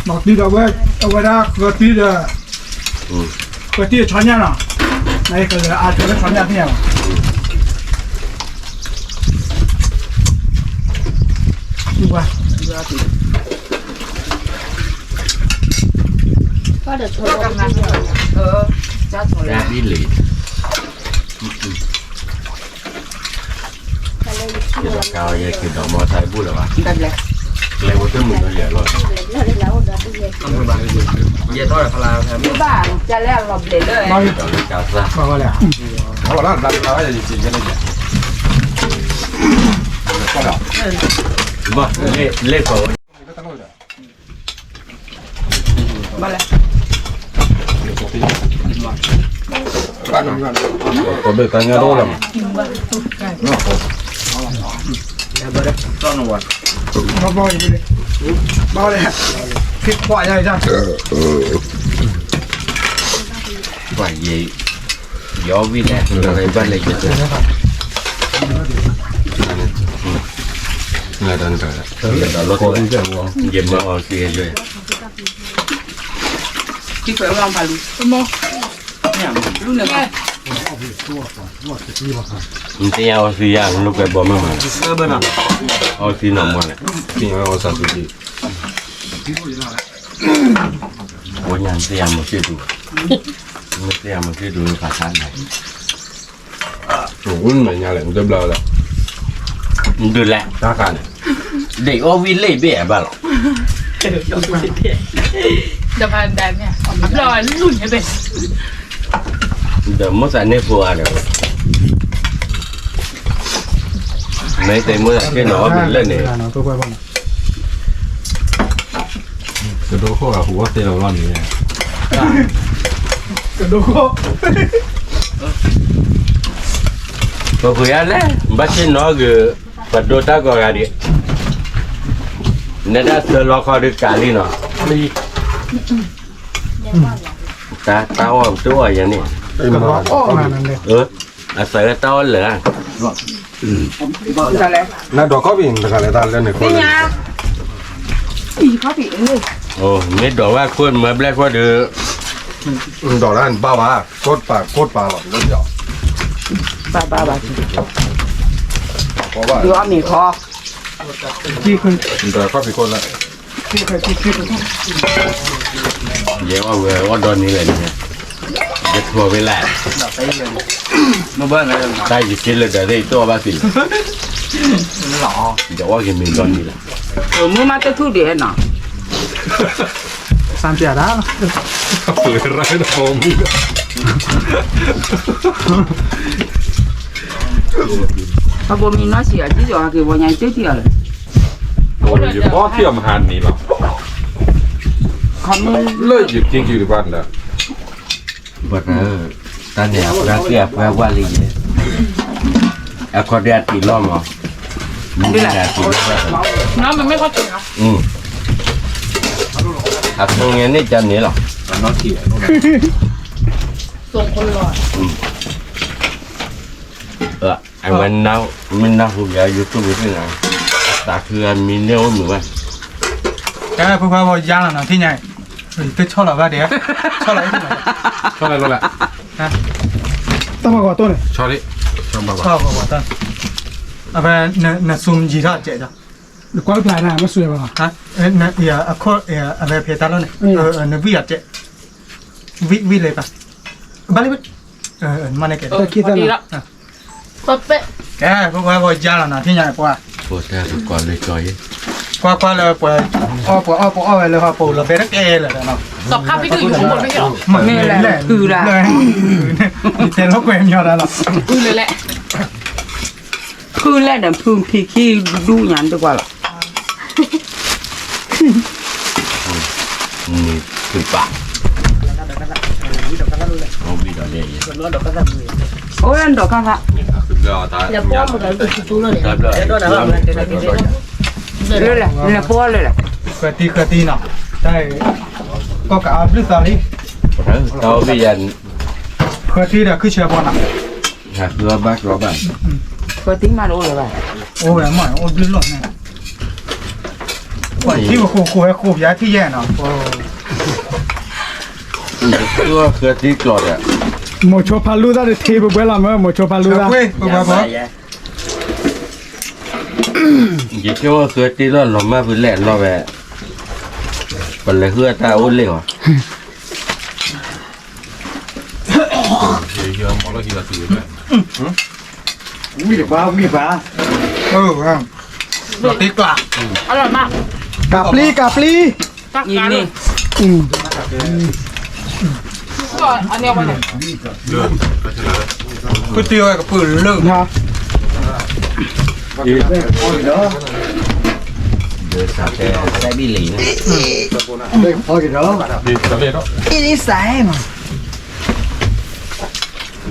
นอกที่เราเว้ยเอาไว้ได้ก็ที่จะก็ที่ช้อนยาเนาะในก็เลยอาจจะช้อนยาที่เนี่ยดีกว่า chắc rồi ยาวิ่งเลยเดี๋ยวข้าวยาคือดอกมอไซค์พูดหรอวะ đây là เลยว่าต้นมึงก็เหลือรอด vậy thôi là phải làm cái bà cha lẽ lọc để đây มา ดอกเลยกาซะ บอกว่าอะไร เขาบอกแล้วเราจะจริงๆกันเลย บ่เล่ก่อน bà là ตัวเบ็ดตังเงี้ยโดนละ มาบอกอย่างนี้เลยบอกเลยคิดว่าใหญ่จัง ว่าเย่ยอวิ่งเนี่ยอะไรบ้านเลยจะเจอ เงี้ยดันกัน ดอกรถเย็บมาเอาเสียเลย chứ phải làm phải luôn โม luôn được không มันจะเอาเสียลูกไปบ่มาเอาสีหนองมาเนี่ย กินเอาซาซูจิ โอ้ยยันเสียมาชื่อดูไม่เสียมาชื่อดูภาษาไหน โอ้ยมันยังแหละมันจะเบลอแล้ว ดูแล ตากัน เด็กเอาวิ่งเล่เบี้ยบ้าหรอ เดี๋ยวพันแดนเนี่ยรอลุ่นให้เป็น เดี๋ยวมั่วใส่ในฟัวเดี๋ยวไม่แต่มั่วแค่หนอเป็นเล่นเนี่ย ตัวไปบ้าง จะดูข้อหัวเตะเราล้อนนี่ กระโดด ก็คุยอะไรบ้านเช่นน้อคือปัดโดตาก็การดิเนี่ยถ้าเสือล็อกเขาด้วยการีเนาะตาอ้อมตัวอย่างนี้ กระโดดอ้อมานั่นเลย อาศัยตาเหลือ sao lại น่าดอกก็วิ่งตะการเลยตาเล่นในคน gì khó bị luôn โอ้ไม่ดอกว่าคนมาแบล็กว่าเดือ ดอกนั้นบ้าวะโคตรปลาหรอกรถเจาะ ba. เพราะว่า Yo mi kho. กี่คน แต่ก็ผิดคนละ กี่คนกี่คน เดี๋ยวเอาโดนนี้เลยเนี่ยจะทัวร์ไปแหละ nó bớt này ได้จะกินเลยแต่ได้ตัวบ้าสิเดี๋ยวว่ากินมีโดนนี้แหละ Mu ma te thu de na. สามเสียแล้ว เปิดร้านทองมึง Ba bo mi na si a ji jo ha ke bo nya te ti a le. โอ้ยบ่เที่ยวมาหานี่หรอก Kha mi เลยหยุดจริงอยู่ที่บ้านแล้ว บัดตอนเนี่ยรักเกียบว่าลีเนี่ยอะคอเดียตีล้อมอ่ะมีแต่ตีล้อม น้ำมันไม่ค่อยถึงนะ อะตรงนี้นี่จะนี่หรอ ส่งคนรอ ไอ้วันนั้นมันน่าหูยาอยู่ตรงนี้นะตาคือมีเนื้อหมูอ่ะ แกพวกเขาย่างแล้วนะที่ไหนไปชอบหรอวะเดี๋ยวชอบอะไรที่ไหน ชอบอะไรรู้แหละ ต้องมาก่อนต้นเลย ชอบดิชอบบ้า ชอบก่อนต้นเอาไปเนื้อซุ่มจีท่าเจ๊จ้ะหรือก้อยปลายน่ะไม่สวยป่ะฮะเนื้อเอ่อข้อเอาไปเพตาแล้วเนี่ยเนื้อวิอ่ะเจ๊วิเลยป่ะบ้านเลยมาเนี่ยแก พอดีละเป๊ะ แกพวกเขาย่างแล้วนะที่ไหนป่ะ ปวดแต่ก่อนเลยจอย กว่าเลยป่ะอ้อเลยครับปู่เราไปรักเอเลยเนาะ สอบข้าวพี่คืออยู่ข้างบนไม่ใช่หรอ me la tu la. มีเต้นรถเกมยอดแล้ว อือเลยแหละ Phu le da phu phi ki du nyan de kwa la. นี่คือปากเอาบีดเลย O ran do ka ka. คือก็ตาย อย่าป้อนมันเลยคือตู้เลย ครับเลย Le la, le po le la. เคยตีเนาะได้ก็กะอาบลึกตาลี เราพี่ยัน เคยตีเด้อคือเชียร์บอลอ่ะ หากตัวบักรอบอ่ะ Ko ting ma lo le ba. โอ้ยหมอยโอ้ดึงหลดเนี่ยว่าที่ว่าครูให้ครูย้ายที่แย่เนาะ ตัวคือที่กรอดอ่ะ โมโชพาลูดาเทปเวลาเมื่อโมโชพาลูดาเว้ยปุ๊บปุ๊บ ยิ่งว่าคือที่เราลงมาเป็นแหล่เราแบบเป็นเลยคือตาอุ่นเลยว่ะ เยอะมอลล์ที่เราซื้อด้วย มีปลาตีกลา อร่อยมาก กาปลี ตัก Yin กัน ni. ก็อันนี้เอาไปเลย ก๋วยเตี๋ยวกับปืนเลิกนะ เดือดสาแต่ใส่บิลลี่นะ ดีสำเร็จแล้ว อีนี่ใส่มา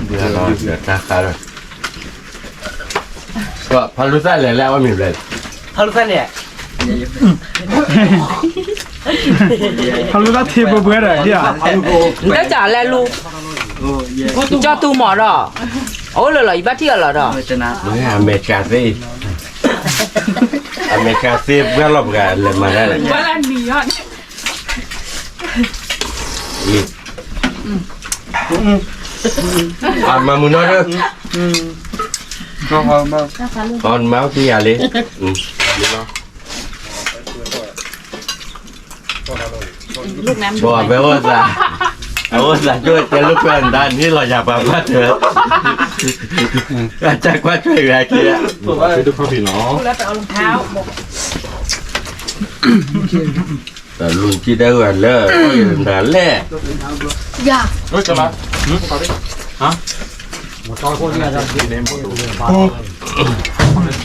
เดือดร้อนเดือดตาคาร์ก็พอรู้ได้เลยแล้วว่ามีอะไร How does that look? พาลูดาเทปเวลาเดี๋ยว Da ja le lu. Cho tu mo ro. O lo lo ba ti lo ro. เมื่ออเมริกาซีอเมริกาซีเพื่อรบกันเลยมาได้เลย ว่าร้านนี้อ่ะ มามุนอร์ตอนเมาที่อะไรบอกไปว่าจะเอาว่าช่วยเจลูกแฟนด้านที่เราอยากมาเถอะอาจารย์ว่าช่วยอะไรกี้ ไปดูข้าวผีเนาะ แล้วแต่เอารองเท้าบอก แต่ลุงที่ได้วันเลิกก็ยังด่าแล่ อย่า เฮ้ยจะมา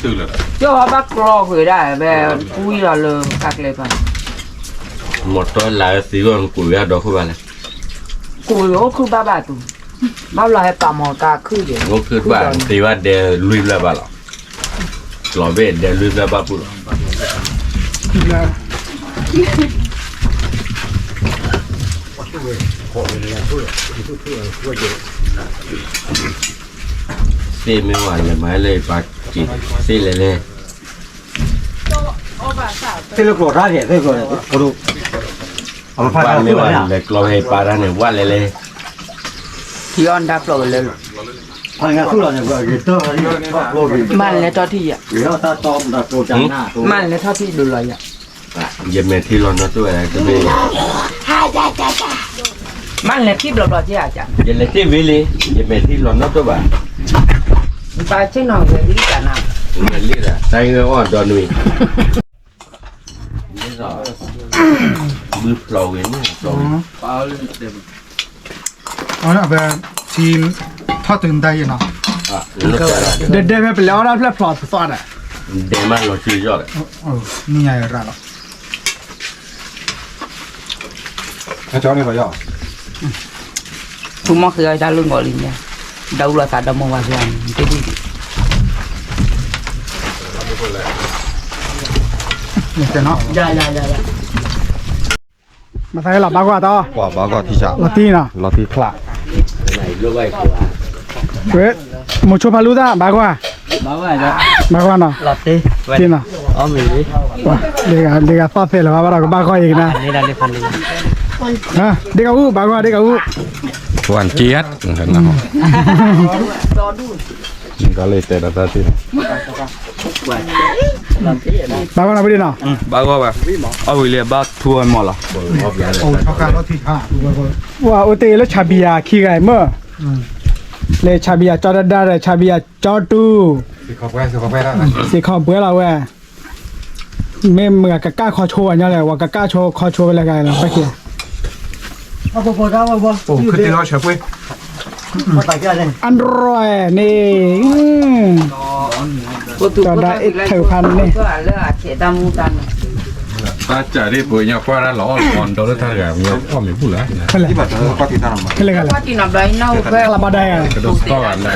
ตื่นเลย Cho ba kro kwe da be pui lo le kak le pa. หมดตัวหลายสีก่อนกูอยากดอกขึ้นมาเลย Ku yo khu ba ba tu. Ba lo he pa mo ta khu de. ก็คือว่าตีว่าเดลุยแล้วบ้าหรอหล่อเบ็ดเดลุยแล้วบ้าปุ๊บ ซีไม่หวานเลยไม้เลยปากจิตซีเลยเลย Thế lúc rồi ra thì thế rồi. Cô đủ. บ้านไม่หวานเลยกลอยให้ปลาได้เนี่ยว่าเลยเลย Ti on da kro le. พังงาคู่เราเนี่ยก็เกิดอะไรก็โลก มันเลยทอดที่อ่ะ เดี๋ยวถ้าต้มถ้าโกจังหน้า มันเลยทอดที่ดูเลยอ่ะ ยังไม่ที่ร้อนนะตัวเองจะไม่ มันเลยที่เราที่อาจารย์ ยังเลยที่วิลียังไม่ที่ร้อนนะตัวบ้า ไปเช่นน้องเลยที่กันนะ มันรีดอ่ะใจเงาอ่อนตอนนี้นี่ก็มือเปล่าเองเนี่ยเปล่า อ๋อนะแบบทีมทอดตื่นได้ยังเนาะ อ่ะแล้วก็ เด็ดๆไปแล้วนะเพื่อปลอดสอดอ่ะ เดมันเราชื่อยอด นี่ไงร้านเรา ถ้าเจ้าเนี่ยก็ย่อ ทุกมื้อคือได้ลุงกอลินเนี่ยดาวละตาดมว่าเรื่องที่ดี นี่เนาะ dạ dạ dạ dạ มาใส่หลับบากว่าต่อก ว่าบ้าก็ที่จะ ลอตตี้เนาะ เราที่คละ ไหนรู้ไว้กูอ่ะ เว้ยมูชูพาลูด้าบากว่า báo vậy đó บากว่าเนาะ lọt đi ที่เนาะ ở mì đi ว่าเด็กซอสเสร็จแล้วว่าเราก็บากว่าอีกนะ đi ra đi phần đi ฮะเด็กเอาบากว่าเด็กเอา หวานเจี๊ยดเห็นแล้วก็เลยเตะตาที่ บากว่าเราไม่ได้เนาะ báo qua bà ở buổi liệt bao thua mỏ là โอ้ชอบการรถที่ว่าโอเตแล้วชาบียาขี้ไก่เมื่อเลยชาบียาจอดได้เลยชาบียาจอตู สิขอบแว่ได้นะ สิขอเบื่อเราแว่เมื่อกับก้าคอโชว์เนี่ยแหละว่ากับก้าโชว์คอโชว์เป็นอะไรกันไปเขีย เอาพอๆเอาพอ โอ้คือที่เราเฉย มาตักกันเลย อันร่อยนี่จอดได้อีกเถือพันนี่ ก็เลือกเขตดำมูตัน ตาจ่าที่ปุ๋ยเนี่ยกว่าแล้วหล่ออ่อนโดนท่าแบบเนี่ยพ่อไม่พูดแล้ว เป็นไร ที่บัดก็ที่ตั้งมา เป็นไรกัน ก็ ล่ะ ที่นำได้เน่าเพื่อก ระบาดได้อะ กระโดดต่อกันเลย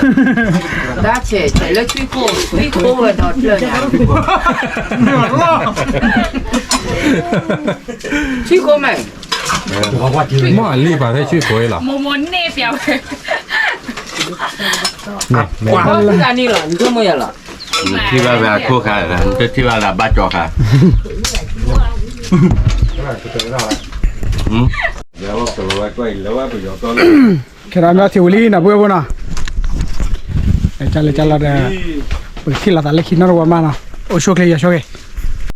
ได้เฉยแล้วช่วยโค้เลยดอดเลยช่วยโค้ไหม หม้อรีบมาให้ชื่อปุ๋ยหรอ โมโมนเน่เปียว ว่าการนี่หรอนี่ก็ไม่หรอ ที่ว่าแบบคู่ขาที่ว่าแบบบ้าจอค่ะเดี๋ยวว่าตัวไว้ก็แล้วว่าไปยอต้น แค่เราไม่ทิวลี่นะเพื่อนพวกน่ะจัลเลยเปิดขี้ละตาเล็กขี้นรกว่ามานะโอ้โชคเลยอย่าโชคเลย